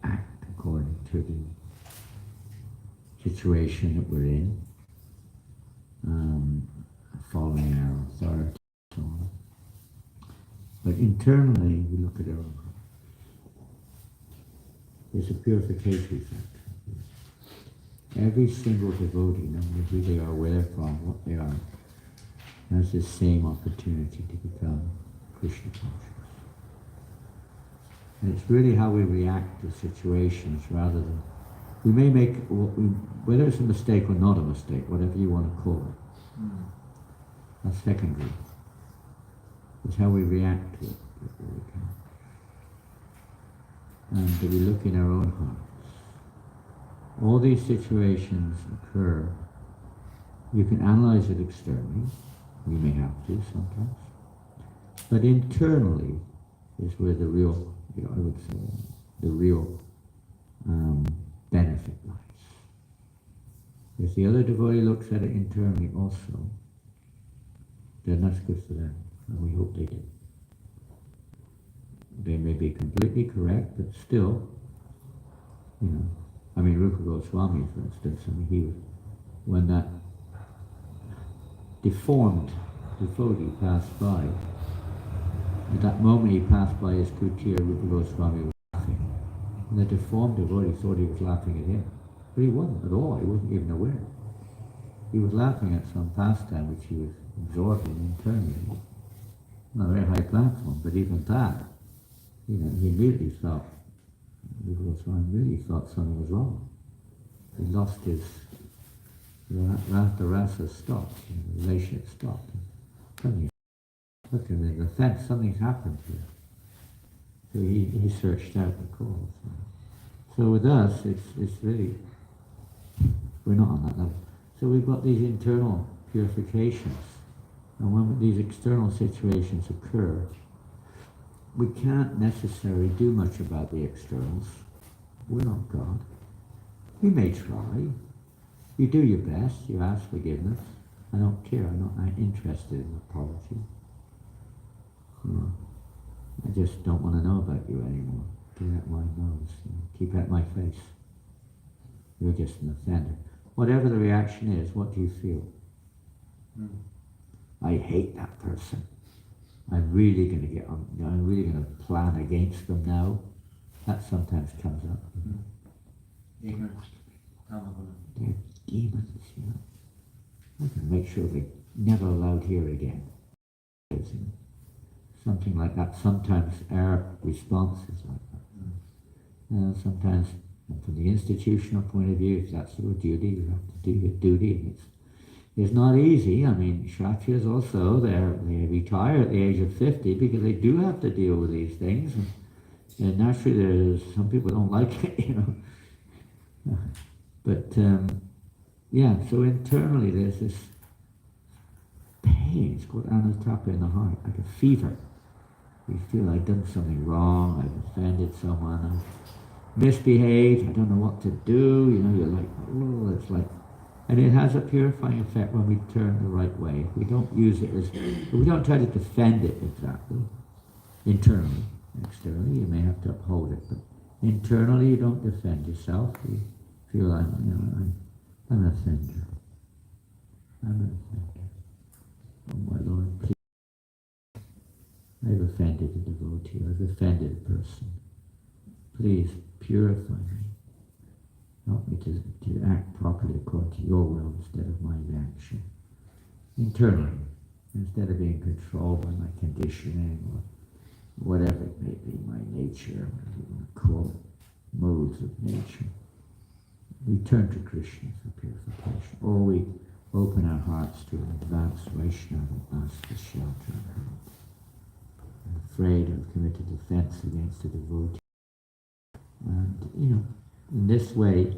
act according to the situation that we're in, following our authority and so on. But internally, we look at our own heart. There's a purification factor. Every single devotee, no matter who they are, where they're from, what they are, has the same opportunity to become Krishna conscious. And it's really how we react to situations rather than, we may make, whether it's a mistake or not a mistake, whatever you want to call it, that's secondary. It's how we react to it that really counts. And we look in our own hearts. All these situations occur. You can analyze it externally. You may have to sometimes. But internally is where the real, I would say, the real benefit lies. If the other devotee looks at it internally also, then that's good for them. And we hope they do. They may be completely correct, but still, Rupa Goswami, for instance, when that deformed devotee passed by, at that moment he passed by his kutir, Rupa Goswami was laughing. And the deformed devotee thought he was laughing at him. But he wasn't at all, he wasn't even aware. He was laughing at some pastime which he was absorbing internally. On a very high platform, but even that, he immediately felt, Rupa Goswami really thought something was wrong. He lost his, the rasa stopped, the relationship stopped. Suddenly, look at the offense, something's happened here. So he searched out the cause. So with us, it's really, we're not on that level. So we've got these internal purifications. And when these external situations occur, we can't necessarily do much about the externals. We're not God. We may try. You do your best, you ask forgiveness. I don't care, I'm not interested in apology. I just don't want to know about you anymore. Get out my nose, keep out my face. You're just an offender. Whatever the reaction is, what do you feel? I hate that person. I'm really going to plan against them now. That sometimes comes up. Ignorance. They're demons, I can make sure they're never allowed here again. Something like that. Sometimes our response is like that. Sometimes, from the institutional point of view, if that's your duty, you have to do your duty. And it's not easy. Kshatriyas also, they retire at the age of 50 because they do have to deal with these things. And And naturally, there's some people don't like it, you know. But yeah, so internally there's this pain. It's called anutapa in the heart, like a fever. You feel I've done something wrong. I've offended someone. I've misbehaved. I don't know what to do. You know, you're like, oh, it's like. And it has a purifying effect when we turn the right way. We don't use it as, we don't try to defend it exactly. Internally, externally, you may have to uphold it, but internally, you don't defend yourself. You feel I'm an offender. I'm an offender. Oh my Lord, please. I've offended a devotee. I've offended a person. Please purify me. Help me to act properly according to your will instead of my reaction. Internally, instead of being controlled by my conditioning or whatever it may be, my nature, whatever you want to call it, modes of nature. We turn to Krishna for purification. Or we open our hearts to an advanced Vaishnava and ask for shelter and help. I'm afraid I've committed offense against a devotee. And, you know, in this way,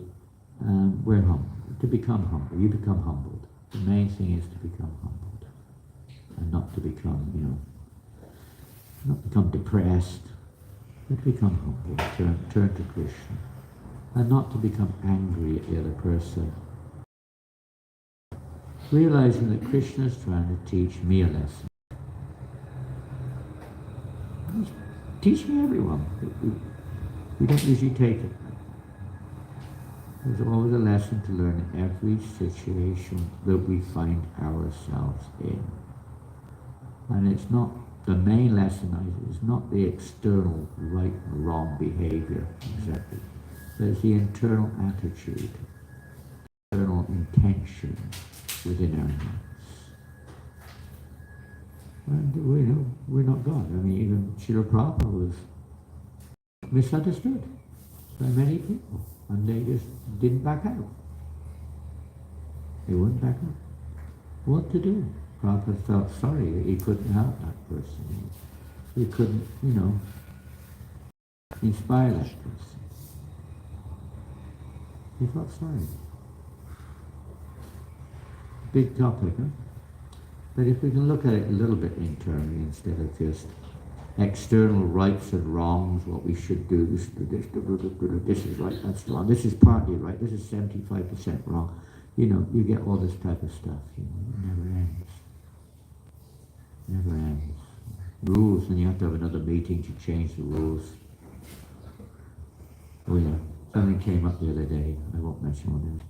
we're humble. To become humble, you become humbled. The main thing is to become humbled. And not to become, you know, not become depressed, but to become humble, turn to Krishna. And not to become angry at the other person. Realizing that Krishna is trying to teach me a lesson. Teach me everyone. We don't usually take it. There's always a lesson to learn in every situation that we find ourselves in. And it's not, the main lesson is not the external right or wrong behavior, exactly. There's the internal attitude, internal intention within our hearts. And we're not God. I mean, even Srila Prabhupada was misunderstood by many people, and they just didn't back out. They wouldn't back out. What to do? Prabhupada felt sorry that he couldn't help that person. He couldn't, you know, inspire that person. He felt sorry. Big topic, huh? But if we can look at it a little bit internally instead of just external rights and wrongs, what we should do, this is right, that's wrong, this is partly right, this is 75% wrong. You know, you get all this type of stuff, you know, it never ends. Never ends. Rules, and you have to have another meeting to change the rules. Oh yeah, something came up the other day, I won't mention what it is.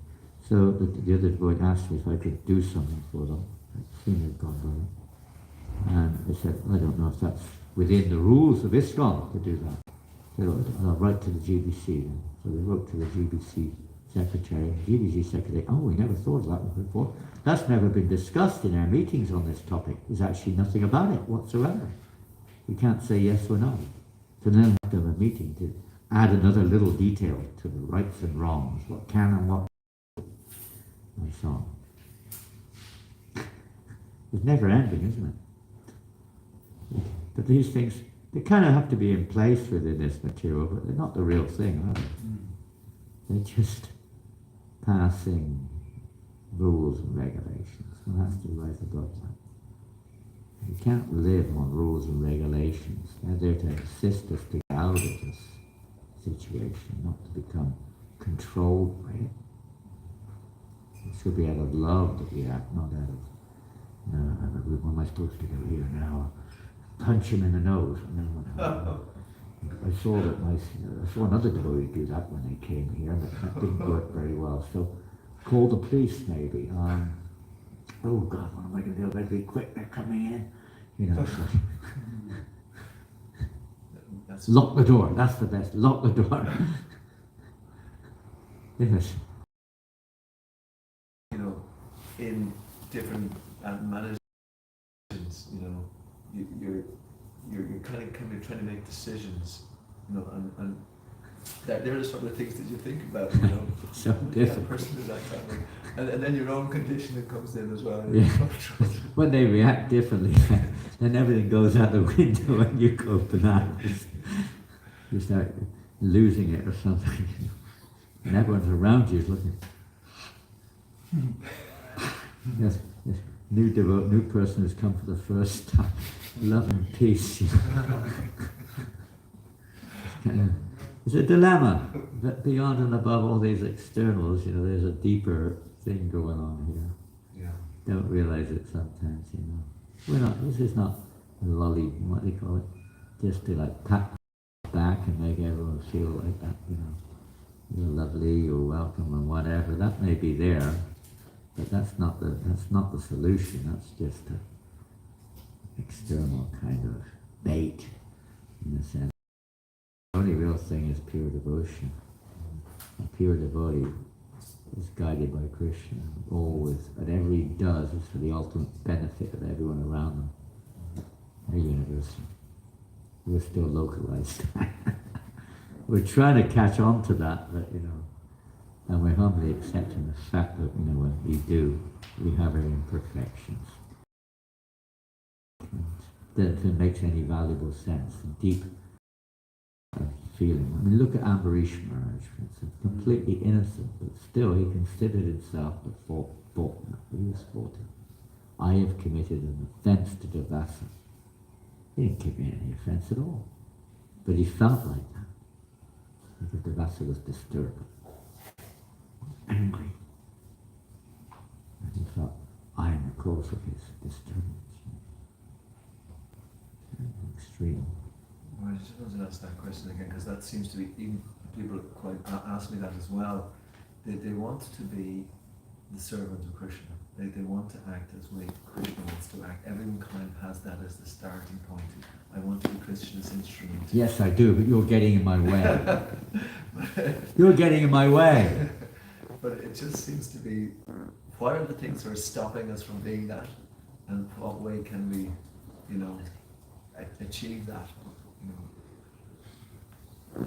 So the other boy asked me if I could do something for them, senior godbrother. And I said, I don't know if that's within the rules of ISKCON to do that. So I'll write to the GBC then. So we wrote to the GBC secretary, GBC secretary, oh, we never thought of that before. That's never been discussed in our meetings on this topic. There's actually nothing about it whatsoever. We can't say yes or no. So then we have to have a meeting to add another little detail to the rights and wrongs, what can and what I saw. It's never ending, isn't it? But these things, they kind of have to be in place within this material, but they're not the real thing, are they? They're just passing rules and regulations. One has to rise above that. You can't live on rules and regulations. They're there to assist us to get out of this situation, not to become controlled by it. It should be out of love that we act, not out of, what am I supposed to do here now? Punch him in the nose. No. I saw another devotee do that when they came here, and that didn't work very well. So call the police maybe. Oh God, what am I going to do? I better be quick, they're coming in. You know, so. Lock the door, that's the best, lock the door. Yes. You know, in different manners, you know, you're kind of trying to make decisions, you know, and they're the sort of things that you think about, you know. So that person is that kind of, and then your own conditioning comes in as well. Yeah. When they react differently, then everything goes out the window and you go bananas. You start losing it or something, and everyone's around you is looking. Yes, yes. New person who's come for the first time. Love and peace. It's a dilemma, but beyond and above all these externals, there's a deeper thing going on here. Yeah. Don't realize it sometimes, this is not lolly, what do you call it? Just to like pat back and make everyone feel like that, you're lovely, you're welcome and whatever. That may be there, but that's not the solution. That's just an external kind of bait, in a sense. The only real thing is pure devotion. A pure devotee is guided by Krishna, always. Whatever he does is for the ultimate benefit of everyone around them. They're universal. We're still localized. We're trying to catch on to that, but and we're humbly accepting the fact that when we do, we have our imperfections. And that if it makes any valuable sense, deep feeling. I mean, look at Ambarish Maharaj, for instance, completely innocent, but still he considered himself the fault man. He was faulty. I have committed an offence to Devasa. He didn't commit any offence at all, but he felt like that because Devasa was disturbed, angry, and he felt, I am the cause of his disturbance. Extreme. Well, I just wanted to ask that question again, because that seems to be, even people quite ask me that as well. They want to be the servant of Krishna. They want to act as way Krishna wants to act. Everyone kind of has that as the starting point. I want to be Krishna's instrument. Yes, I do, but you're getting in my way. You're getting in my way. But it just seems to be, what are the things that are stopping us from being that? And what way can we, achieve that?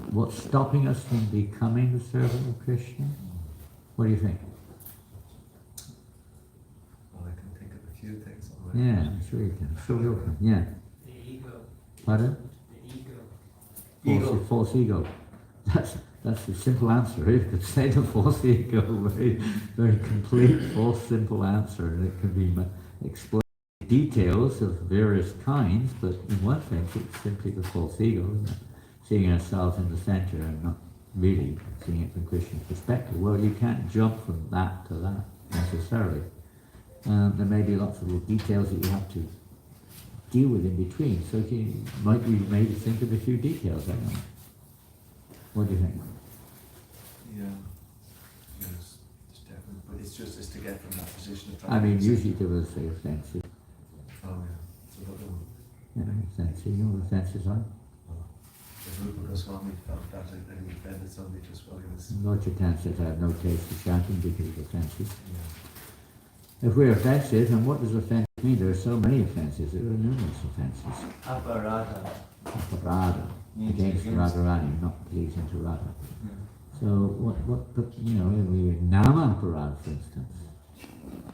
What's stopping us from becoming the servant of Krishna? What do you think? Well, I can think of a few things already. Yeah, I'm sure you can. Sure you can. Yeah. The ego. Pardon? The ego. False ego. That's the simple answer. You could say the false ego, very, very complete, false, simple answer, and it can be explained in details of various kinds. But in one sense, it's simply the false ego, isn't it? Seeing ourselves in the center and not really seeing it from Krishna's perspective. Well, you can't jump from that to that necessarily. There may be lots of little details that you have to deal with in between. So you might be maybe think of a few details. I don't know. What do you think? Yeah. Yes, it's definitely. But it's just to get from that position of I mean, usually they will say offensive. Oh yeah. So that one. Offensive. You know what offenses are? The Swami felt that he offended somebody just while he was. Lord Chaitanya says, I have no taste for chanting because it's offensive. Yeah. If we're offensive, and what does offensive mean? There are so many offenses. There are numerous offenses. Aparada. Aparada. Against Radharani, not pleasing to Radha. Yeah. So Nama Aparada, for instance,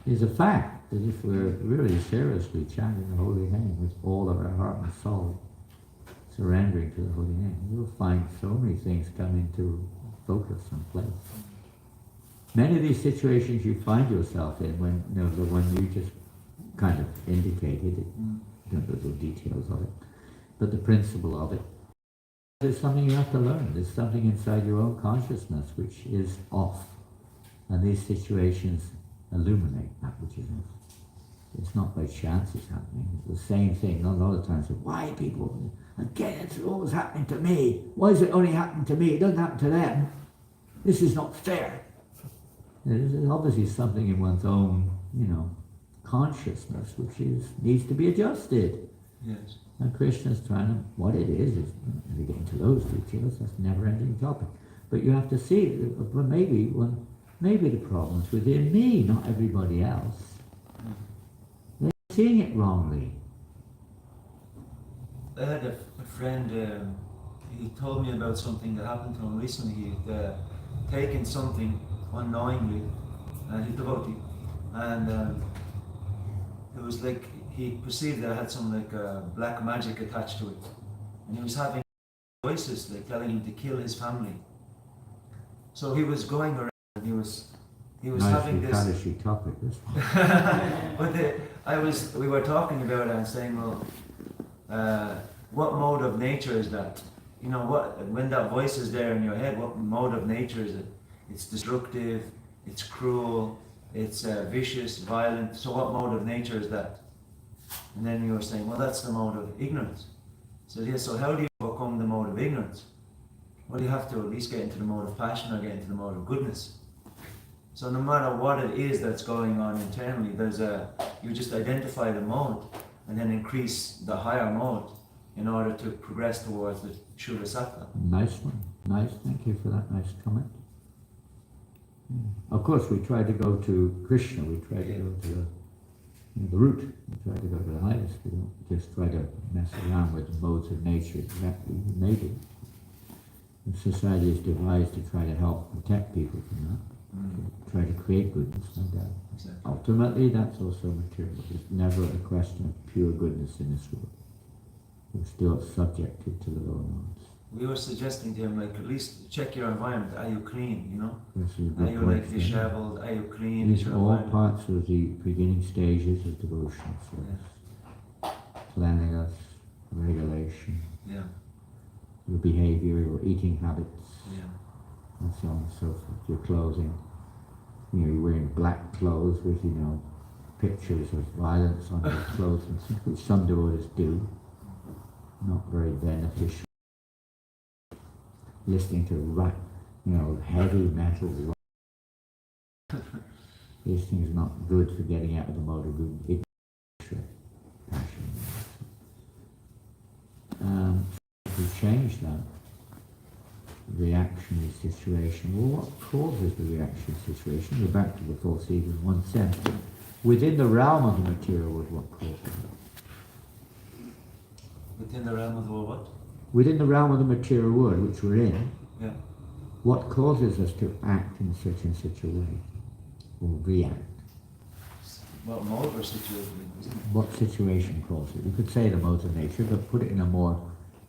is a fact that if we're really seriously chanting the holy name with all of our heart and soul, surrendering to the holy name, you'll find so many things come into focus and place. Many of these situations you find yourself in, when the one you just kind of indicated, don't know the details of it, but the principle of it. There's something you have to learn. There's something inside your own consciousness which is off, and these situations illuminate that which is off. It's not by chance it's happening. It's the same thing. A lot of times, why people, again, it's always happening to me. Why is it only happening to me? It doesn't happen to them. This is not fair. There's obviously something in one's own, consciousness which needs to be adjusted. Yes. And Krishna's trying to, what it is to get into those details, that's a never-ending topic. But you have to see, maybe the problem's within me, not everybody else. They're seeing it wrongly. I had a friend, he told me about something that happened to him recently. He'd taken something unknowingly, and he's devotee, and it was like he perceived that it had some black magic attached to it, and he was having voices like telling him to kill his family. So he was going around and he was having this. Nicely topic, this one. But we were talking about it and saying, well, what mode of nature is that? You know, when that voice is there in your head, what mode of nature is it? It's destructive, it's cruel, it's vicious, violent. So what mode of nature is that? And then you were saying, well, that's the mode of ignorance. So yes, so how do you overcome the mode of ignorance? Well, you have to at least get into the mode of passion or get into the mode of goodness. So no matter what it is that's going on internally, you just identify the mode and then increase the higher mode in order to progress towards the Shuddha Sattva. Nice one. Nice. Thank you for that nice comment. Of course, we try to go to Krishna. We try to go to the root. We try to go to the highest. We don't just try to mess around with the modes of nature exactly maybe. And society is devised to try to help protect people from that. To try to create goodness, no doubt. Exactly. Ultimately, that's also material. There's never a question of pure goodness in this world. We're still subjected to the lower modes. We were suggesting to him, like, at least check your environment. Are you clean, you know? This is a Are good you point, like disheveled? Are you clean? These Is are your all environment- parts of the beginning stages of devotional service. Cleanliness, regulation, Yeah, your behavior, your eating habits, yeah. and so on and so forth. Your clothing. You know, you're wearing black clothes with, you know, pictures of violence on your clothes, which some devotees do. Not very beneficial. Listening to heavy metal. These things are not good for getting out of the mode of passion. If we change that reactionary situation, well, what causes the reactionary situation? We're back to the false ego in one sense. Within the realm of the material world, what causes it? Within the realm of the what? Within the realm of the material world which we're in, Yeah. what causes us to act in such and such a way, or react? What mode or situation, isn't it? What situation causes it? You could say the modes of nature, but put it in a more,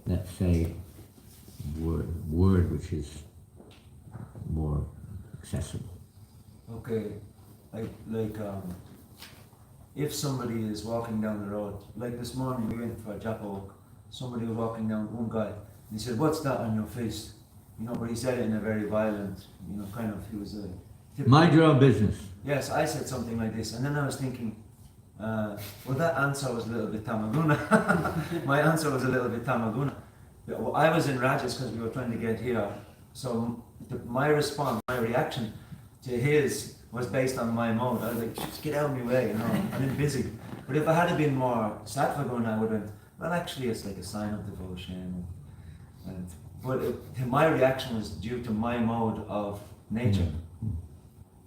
let's say, word which is more accessible. Okay, if somebody is walking down the road, like this morning we went for a japa walk, somebody was walking down, one guy, and he said, "What's that on your face?" You know, but he said it in a very violent, you know, kind of, he was a... Mind your own business. Yes, I said something like this, and then I was thinking, well, that answer was a little bit tamaguna. My answer was a little bit tamaguna. I was in Rajas because we were trying to get here, so my response, my reaction to his was based on my mode. I was like, just get out of my way, you know, I'm in busy. But if I had been more sattva going, I would have went, well, actually it's like a sign of devotion. My reaction was due to my mode of nature.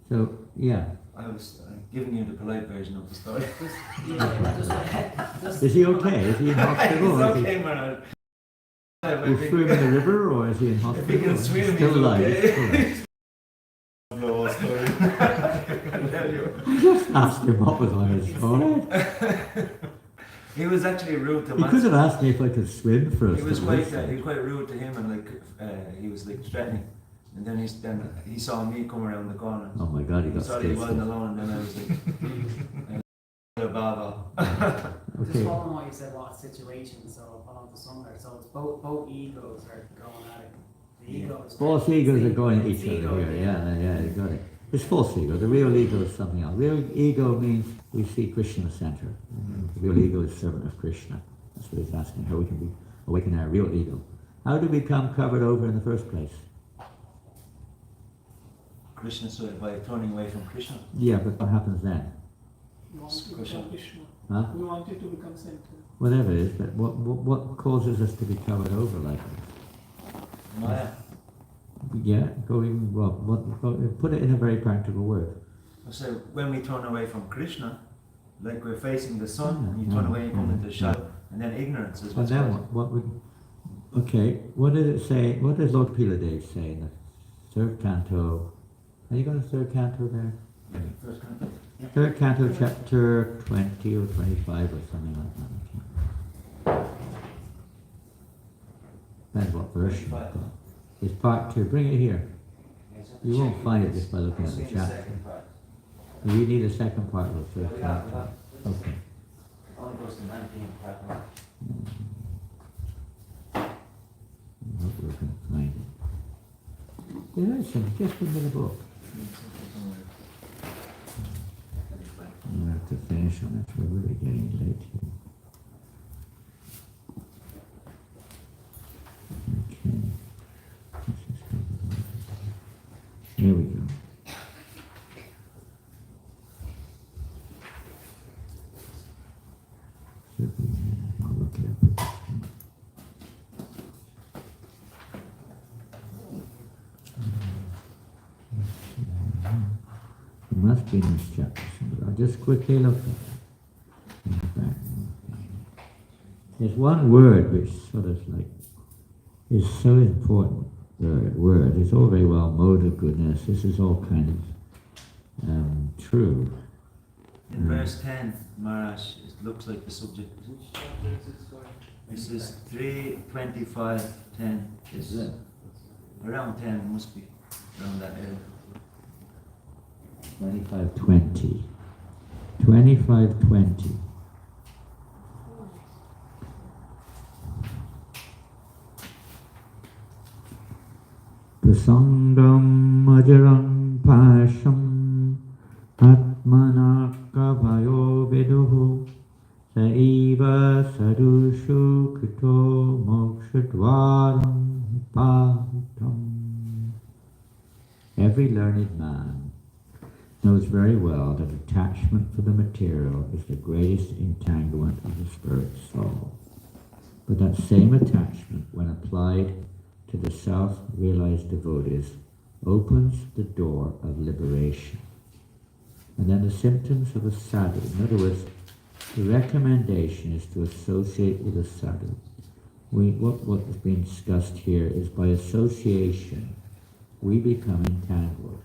So, yeah. I was giving you the polite version of the story. Is he okay? Is he in hospital? He's okay, Maharaj. He's swimming in the river, or is he in hospital? If he can swim, He's still he's alive. okay. He's still alive. The whole story. Just ask him what was on his forehead. He was actually rude to He could have asked me if I could swim first. He was quite rude to him, and he was like threatening. And then he saw me come around the corner. Oh my God, he got thought he scared. wasn't alone, and then I was like, Baba. Just Okay. following what you said, what situation, so follow the somewhere. So it's both egos are going at it. The ego is False egos are going at it's each other ego, here. Yeah, you got it. It's false ego. The real ego is something else. Real ego means we see Krishna center. The real ego is servant of Krishna. That's what he's asking, how we can awaken our real ego. How do we become covered over in the first place? Krishna, so by turning away from Krishna. Yeah, but what happens then? We want to Krishna. become Krishna. Huh? We wanted to become center. Whatever it is, but what causes us to be covered over like this? Maya. Yeah, put it in a very practical word. So when we turn away from Krishna, like we're facing the sun, and you Yeah, turn away and come yeah, into the shadow, and then ignorance is And what's then causing. what would... Okay, what did it say? What does Lord Piladev say in the third canto? Have you got a third canto there? First contact. Yeah. Third canto, chapter 20 or 25 or something like that. Depends what version you've got. It's part 2. Bring it here. You won't find it just by looking at the chapter. You need a second part of the first chapter. Okay. Only goes to 19 part 1. I hope we can find it. There is some just in the book. You have to finish on it. We're really getting late here. Okay. Here we go. I'll look it up. It must be in this chapter somewhere. I'll just quickly look at it. There's one word which sort of like is so important. The word is all very well mode of goodness. This is all kind of true. In verse 10, Maharaj, it looks like the subject. This is 3:25:10. Is around 10, must be around that area. 25:20. 25:20. Prasangam ajaram pasham atmana kavayo viduhu saiva sadushu kuto mokshadvaram patam. Every learned man knows very well that attachment for the material is the greatest entanglement of the spirit soul. But that same attachment, when applied to the self-realized devotees, opens the door of liberation. And then the symptoms of a sadhu, in other words, the recommendation is to associate with a sadhu. What is being discussed here is by association, we become entangled.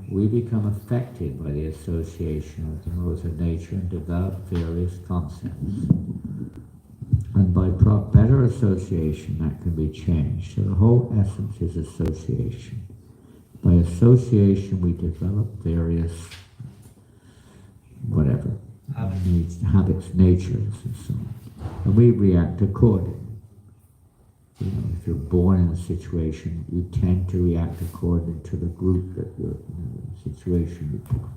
We become affected by the association of the modes of nature and develop various concepts. And by better association, that can be changed. So the whole essence is association. By association, we develop various, whatever, habits, natures, and so on. And we react accordingly. You know, if you're born in a situation, you tend to react according to the group that you're in, the situation you're born.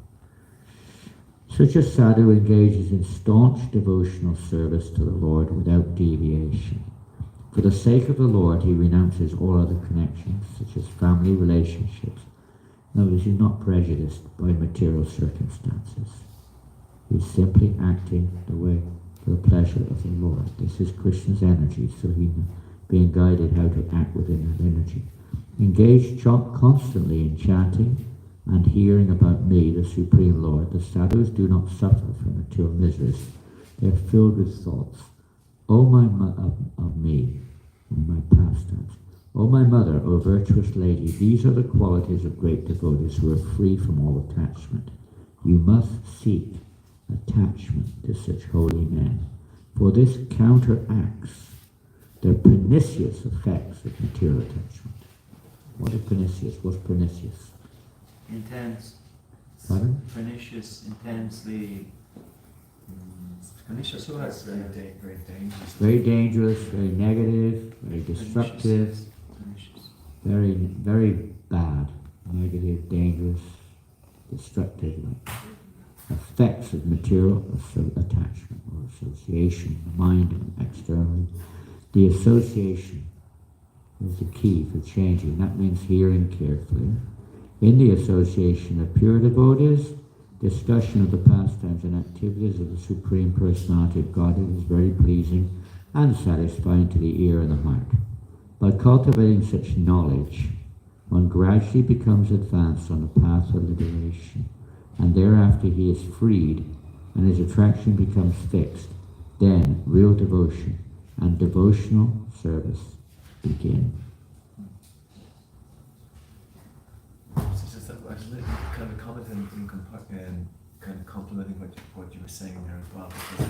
Such a sadhu engages in staunch devotional service to the Lord without deviation. For the sake of the Lord, he renounces all other connections, such as family relationships. Notice he's not prejudiced by material circumstances. He's simply acting the way for the pleasure of the Lord. This is Krishna's energy, so he being guided how to act within that energy. Engaged constantly in chanting and hearing about me, the Supreme Lord, the sadhus do not suffer from material miseries. They are filled with thoughts. O my of me, and my pastimes. O my mother, O virtuous lady, these are the qualities of great devotees who are free from all attachment. You must seek attachment to such holy men, for this counteracts the pernicious effects of material attachment. What is pernicious? What's pernicious? Intense. Pardon? Pernicious, intensely. Pernicious, who has Very dangerous. Very dangerous, very negative, very destructive, Pernicious. very, very bad, negative, dangerous, destructive, like effects of material attachment or association, the mind and externally. The association is the key for changing. That means hearing carefully. In the association of pure devotees, discussion of the pastimes and activities of the Supreme Personality of Godhead is very pleasing and satisfying to the ear and the heart. By cultivating such knowledge, one gradually becomes advanced on the path of liberation, and thereafter he is freed and his attraction becomes fixed. Then real devotion and devotional service begin. So just that, I just kind of comment and kind of complimenting what you were saying there as well, because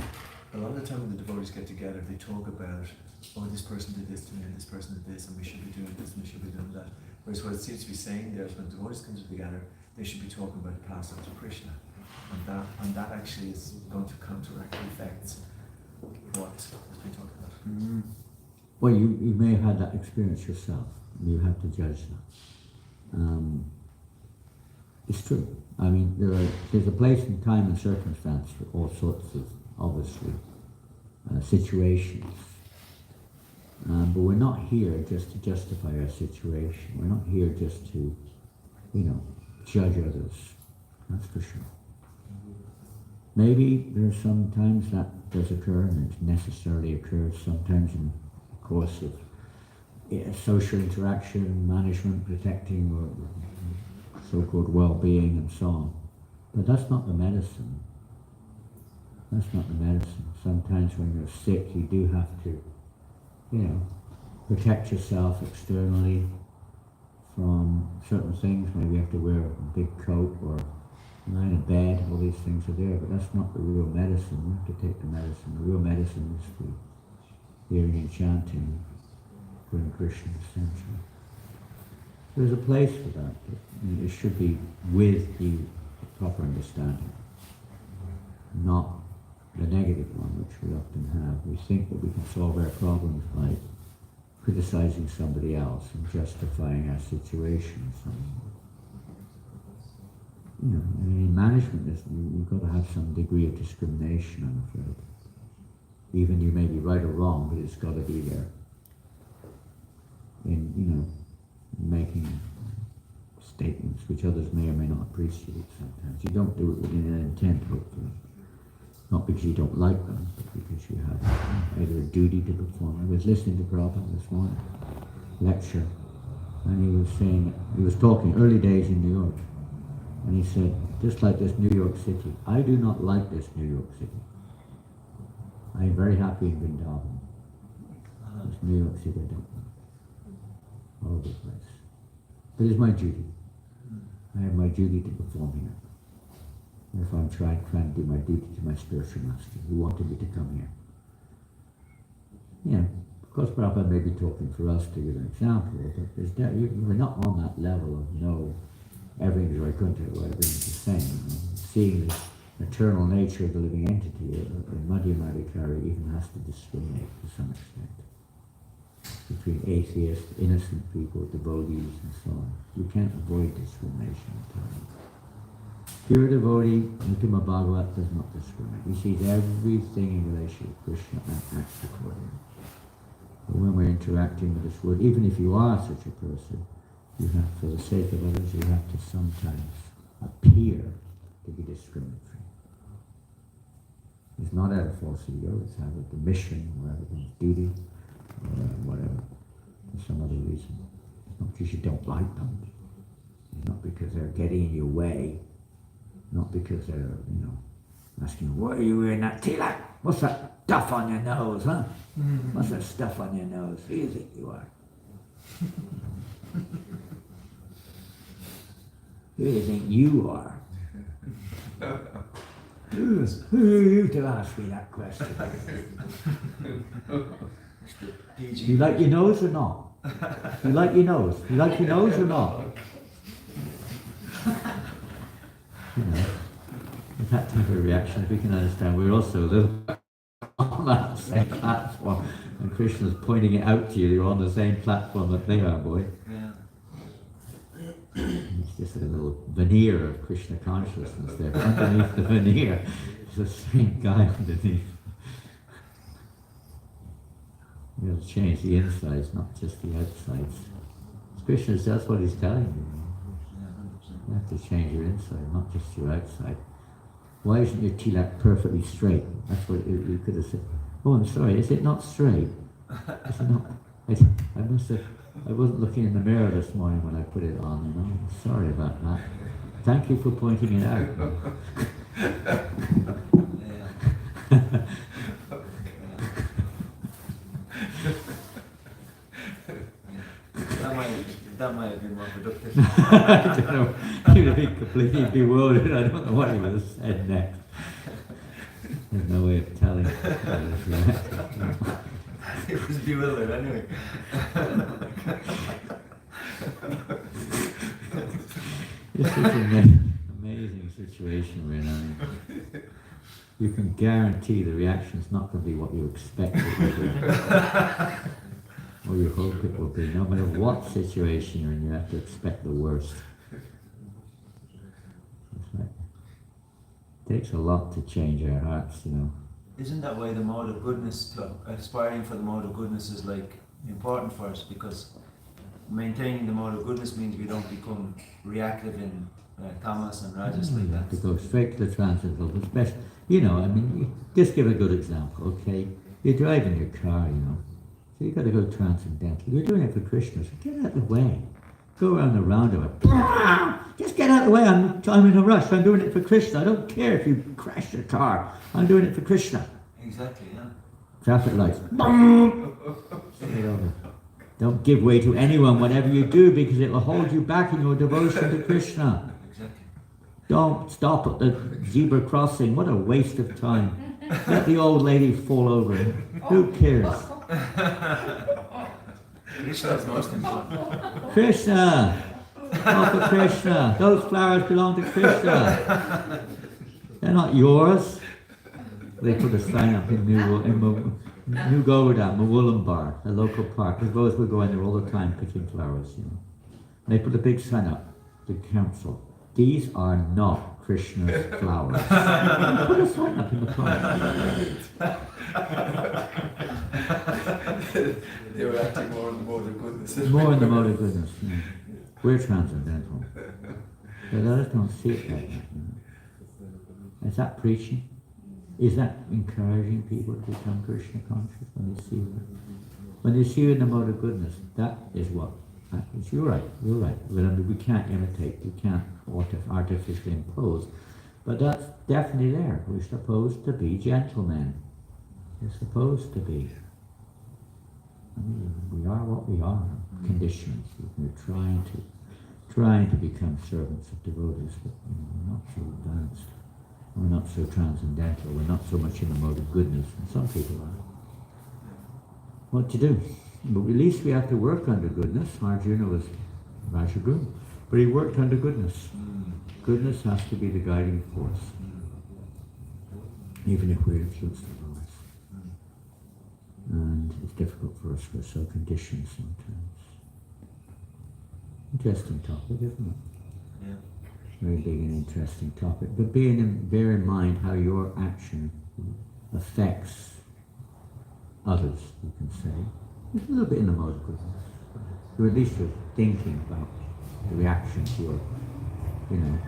a lot of the time when the devotees get together, they talk about, oh, this person did this to me, and this person did this, and we should be doing this, and we should be doing that. Whereas what it seems to be saying there is when devotees come together, they should be talking about the path up to Krishna. And that actually is going to counteract the effects of what has been talked about. Mm. Well, you may have had that experience yourself. You have to judge that. It's true. I mean, there's a place and time and circumstance for all sorts of, obviously, situations. But we're not here just to justify our situation. We're not here just to, judge others. That's for sure. Maybe there are some times that does occur, and it necessarily occurs sometimes in the course of social interaction, management, protecting, or so-called well-being and so on. But that's not the medicine. That's not the medicine. Sometimes when you're sick, you do have to, protect yourself externally from certain things. Maybe you have to wear a big coat or lie in a bed. All these things are there, but that's not the real medicine. You have to take the medicine. The real medicine is the hearing and chanting, putting Krishna essentially. There's a place for that, but it should be with the proper understanding, not the negative one, which we often have. We think that we can solve our problems by criticizing somebody else and justifying our situations. In management, you've got to have some degree of discrimination, I'm afraid. Even you may be right or wrong, but it's got to be there. In, making statements which others may or may not appreciate sometimes. You don't do it with an intent, hopefully. Not because you don't like them, but because you have either a duty to perform. I was listening to Prabhupada this morning, lecture, and he was talking early days in New York, and he said, just like this New York City, I do not like this New York City. I am very happy in Vrindavan. This New York City I don't like. All over the place. But it's my duty. I have my duty to perform here. If I'm trying to do my duty to my spiritual master, who wanted me to come here. Of course Prabhupada may be talking for us to give an example, but we're not on that level of everything is Vaikuntha, everything is the same. Seeing the eternal nature of the living entity, a Madhyamadikari even has to discriminate to some extent between atheists, innocent people, devotees, and so on. You can't avoid discrimination entirely. Pure devotee, Nityama Bhagavat, does not discriminate. He sees everything in relation to Krishna and acts accordingly. But when we're interacting with this world, even if you are such a person, you have, for the sake of others, you have to sometimes appear to be discriminatory. It's not out of false ego, it's out of the mission, or out of duty, or whatever, for some other reason. It's not because you don't like them. It's not because they're getting in your way. Not because they're, asking, why are you wearing that tilak? What's that stuff on your nose, huh? What's that stuff on your nose? Who do you think you are? Who do you think you are? Who are you to ask me that question? You like your nose or not? You like your nose? You like your nose or not? With that type of reaction, if we can understand, we're also a little on that same platform, and Krishna's pointing it out to you, you're on the same platform that they are, boy. Yeah. It's just a little veneer of Krishna consciousness there. Underneath the veneer is the same guy underneath. You have to change the insides, not just the outsides. Krishna says that's what he's telling you. You have to change your inside, not just your outside. Why isn't your tilak perfectly straight? That's what you could have said. Oh, I'm sorry, is it not straight? Is it not? I wasn't looking in the mirror this morning when I put it on, I'm sorry about that. Thank you for pointing it out. That might have been more productive. I don't know. He would have been completely bewildered. I don't know what he would have said next. There's no way of telling. He was bewildered anyway. This is an amazing situation we're in. You can guarantee the reaction's not going to be what you expect it will be. Or you hope it will be. No matter what situation you're in, you have to expect the worst. It's like, it takes a lot to change our hearts, you know. Isn't that why the mode of goodness, aspiring for the mode of goodness is like important for us? Because maintaining the mode of goodness means we don't become reactive in tamas and rajas like You have that. to go straight to the transcendental, especially, you know, I mean, just give a good example, okay? You're driving your car, you know, so you've got to go transcendental. You're doing it for Krishna, so get out of the way. Go around the roundabout. Just get out of the way, I'm in a rush, I'm doing it for Krishna. I don't care if you crash your car, I'm doing it for Krishna. Exactly, yeah. Traffic lights. Get over. Don't give way to anyone, whatever you do, because it will hold you back in your devotion to Krishna. Exactly. Don't stop at the zebra crossing. What a waste of time. Let the old lady fall over. Who cares? Krishna is most important. Krishna! Oh, for Krishna. Those flowers belong to Krishna. They're not yours. They put a sign up in New Govardhan, Mawulambar, a local park. The boys were going there all the time picking flowers, you know. They put a big sign up, the council. These are not Krishna's flowers. Put a sign up in the park. They were acting more in the mode of goodness. More in the mode of goodness. Yeah. We're transcendental. But others don't see it like that. You know. Is that preaching? Is that encouraging people to become Krishna conscious when they see you? When they see you in the mode of goodness, that is what happens. You're right. Remember, we can't imitate, we can't artificially impose, but that's definitely there. We're supposed to be gentlemen. We're supposed to be. I mean, we are what we are, conditions. We're trying to become servants of devotees, but you know, we're not so advanced. We're not so transcendental. We're not so much in the mode of goodness, and some people are. What to do? But at least we have to work under goodness. Arjuna was Rajaguru, but he worked under goodness. Goodness has to be the guiding force, even if we influence the others. And it's difficult for us. We're so conditioned sometimes. Interesting topic, isn't it? Yeah. Very big and interesting topic. But bear in mind how your action affects others, you can say. It's a little bit in the mode of goodness. Or at least you're thinking about the reaction to your, you know.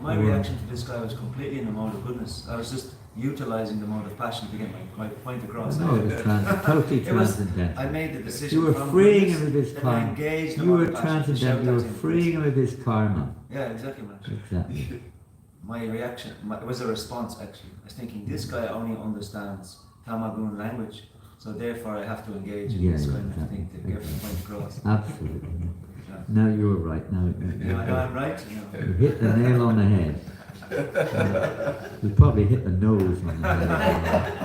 My reaction to this guy was completely in the mode of goodness. I was just utilizing the mode of passion to get my point across. No, it was totally transcendental. I made the decision. You were from freeing goodness, him of his then I karma. engaged the You mode were of passion to transcendental. shout You out were in freeing him of his karma. Yeah, exactly, Maharaj. Exactly. My reaction it was a response actually. I was thinking, this guy only understands Tamagun language, so therefore I have to engage in this kind of thing to get my point across. Absolutely. Yeah. No, you were right. No, I'm right? No. you hit the nail on the head. You probably hit the nose on the head.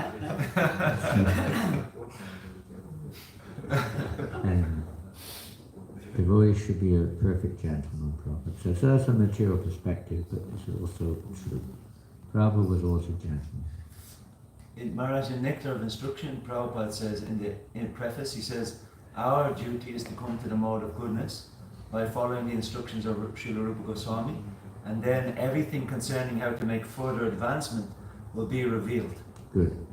Devotees should be a perfect gentleman, Prabhupada. So that's a material perspective, but it's also true. Prabhupada was also a gentleman. In Maharaj, in Nectar of Instruction, Prabhupada says in the preface, he says, our duty is to come to the mode of goodness by following the instructions of Srila Rupa Goswami, and then everything concerning how to make further advancement will be revealed. Good.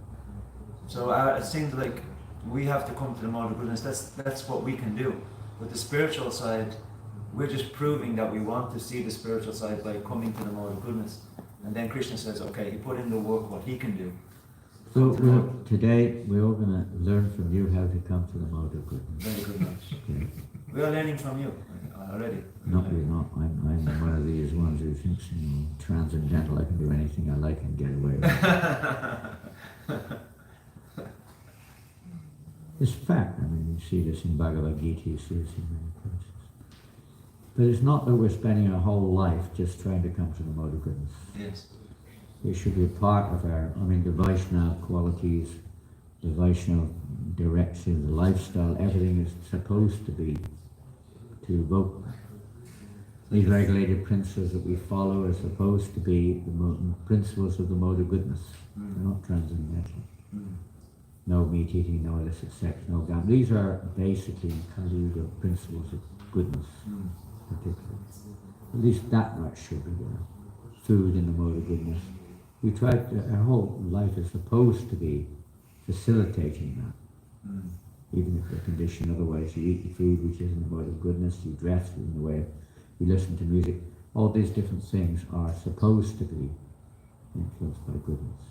So it seems like we have to come to the mode of goodness. That's what we can do. With the spiritual side, we're just proving that we want to see the spiritual side by coming to the mode of goodness. And then Krishna says, okay, he put in the work, what he can do. So today we're all going to learn from you how to come to the mode of goodness. Very good much. Okay. We are learning from you already. No, you're not. I'm one of these ones who thinks, you know, transcendental, I can do anything I like and get away with it. It's fact. I mean, you see this in Bhagavad Gita, you see this in many places. But it's not that we're spending our whole life just trying to come to the mode of goodness. Yes. It should be a part of our, the Vaishnava qualities, the Vaishnava direction, the lifestyle, everything is supposed to be to evoke. These regulated principles that we follow are supposed to be the principles of the mode of goodness. They're not transcendental. No meat eating, no illicit sex, no gambling. These are basically Kali Yuga principles of goodness, particularly. At least that much should be there. Food in the mode of goodness. We try to, our whole life is supposed to be facilitating that. Even if the condition otherwise, you eat the food which is in the mode of goodness, you dress in the way, you listen to music. All these different things are supposed to be influenced by goodness.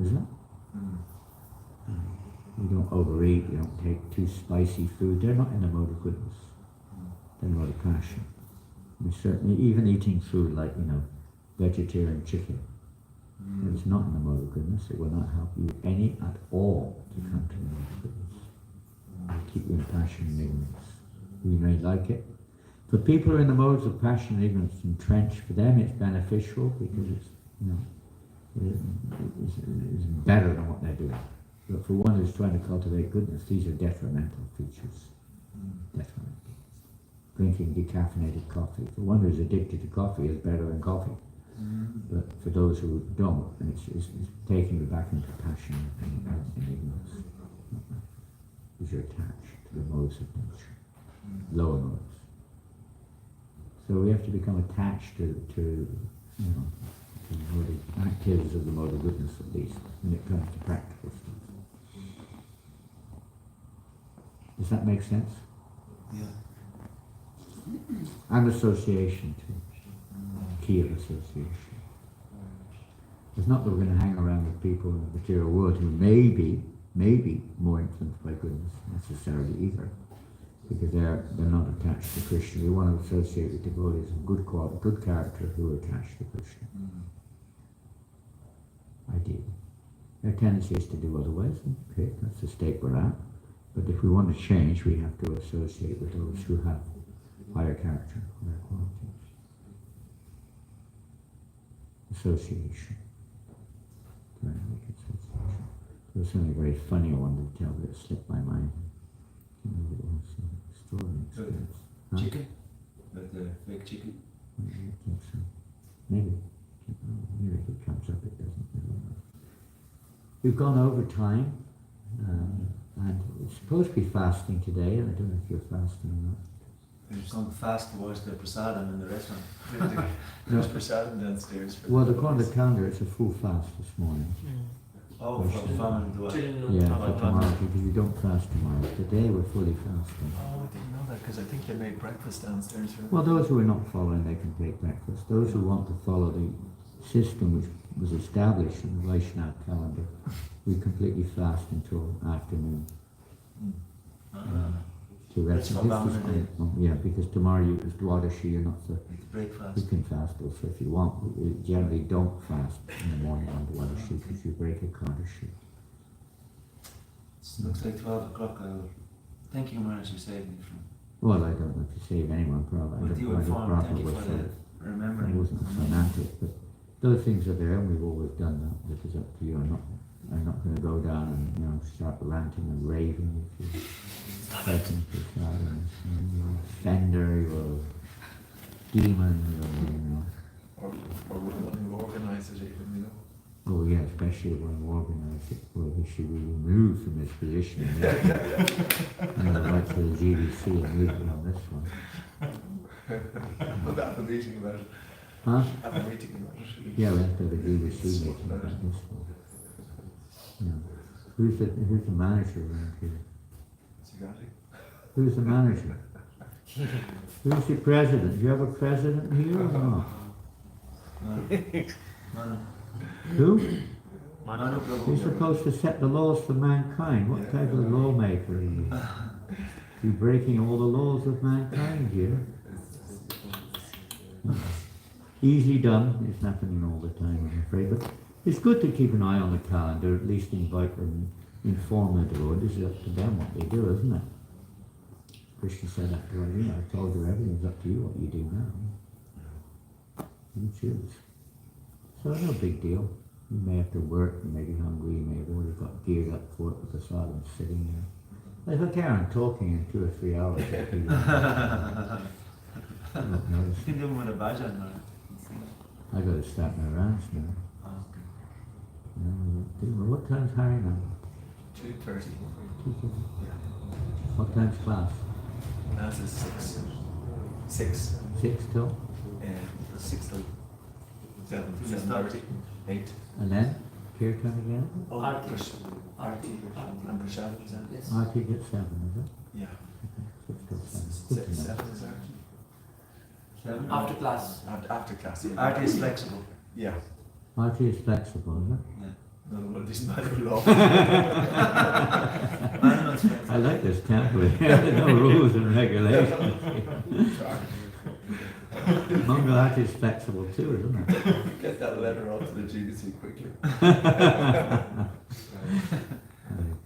Isn't it? You don't overeat, you don't take too spicy food. They're not in the mode of goodness. They're in the mode of passion. And certainly, even eating food like, vegetarian chicken, it's not in the mode of goodness. It will not help you any at all to come to the mode of goodness. It will keep you in passion and ignorance. You may like it. For people who are in the modes of passion and ignorance entrenched, for them it's beneficial because it's, it's better than what they're doing. But for one who's trying to cultivate goodness, these are detrimental features. Detrimental. Drinking decaffeinated coffee. For one who's addicted to coffee is better than coffee. But for those who don't, it's taking you back into passion and ignorance. Because you're attached to the modes of nature. Lower modes. So we have to become attached to the activities of the mode of goodness, at least, when it comes to practical stuff. Does that make sense? Yeah. And association too. Key of association. It's not that we're going to hang around with people in the material world who may be more influenced by goodness necessarily either. Because they're not attached to Krishna. We want to associate with devotees of good quality, good character who are attached to Krishna. Ideally. Their tendency is to do otherwise. Okay, that's the state we're at. But if we want to change, we have to associate with those who have higher character, higher qualities. Association. Trying to make association. There's something very funny I wanted to tell, but it slipped my mind. Experience. Chicken? But the fake chicken? I think so. Maybe if it comes up, it doesn't. We've gone over time, and it's supposed to be fasting today, and I don't know if you're fasting or not. There's some fast towards the prasadam in the restaurant. There's prasadam downstairs. According to the calendar, it's a full fast this morning. Oh, from Farm to Yeah, for tomorrow, because you don't fast tomorrow. Today we're fully fasting. Oh, I didn't know that because I think they made breakfast downstairs. Well, those who are not following, they can take breakfast. Those who want to follow the system which was established in the Vaishnava calendar, we completely fast until afternoon. To rest. Yeah, because tomorrow is Dwadashi, you're not so. breakfast. You can fast also if you want. We generally don't fast in the morning on Dwadashi because you break a Kadashi. It looks like 12 o'clock. Thank you, Maharaj, you saved me from. Well, I don't know if you save anyone, probably. With you informed, thank you for the remembering. I wasn't fanatic, but those things are there, and we've always done that. It is up to you. I'm not going to go down and start ranting and raving if you fighting for silence. You're a offender, you're a demon, Or with the one who organises it, Oh yeah, especially when we organise it, well, he should be removed from his position. And right to the GDC and move it on this one. We'll have a meeting about it. Huh? Have a meeting about it. Yeah, we have to have a GDC meeting about this one. Yeah. Who's the manager around here? Who's the manager? Who's the president? Do you have a president here or not? No. Who? Manu You're supposed to set the laws for mankind. What type of lawmaker are you? You're breaking all the laws of mankind here. Easily done. It's happening all the time, I'm afraid. But it's good to keep an eye on the calendar, at least invite them, inform the devotees. It's up to them what they do, isn't it? Krishna said after all, I told you everything's up to you what you do now. You choose. So So no big deal. You may have to work, you may be hungry, you may have already got geared up for it because rather than sitting there. If I carry on talking in 2 or 3 hours, it'll be like, I don't notice. You can do them with a bhajan, man. I got to start my rounds now. What time's Harry now? 2:30. What time's class? That's a 6. 6. 6 till? 6 till 7. You start. 7:30. 8. And then? Kirtan again? Oh, Arti. Arti. And Prashad, is that? Yes. Archie gets 7, is it? Yeah. 6 till 7. Good to know. 7 is Arti. 7. After class. After class, yeah. Art is flexible. Yeah. Archie is flexible, isn't it? No, well, this matter law. Manual's flexible. I like this temple. No rules and regulations. Mongol art is flexible too, isn't it? Get that letter off to the GDC quickly. Hare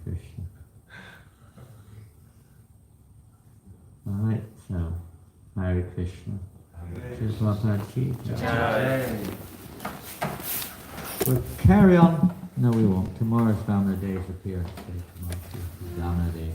Krishna. Alright, so Hare Krishna. Just We'll carry on. No, we won't. Tomorrow's Damna Day is appear. Tomorrow, Damna Day.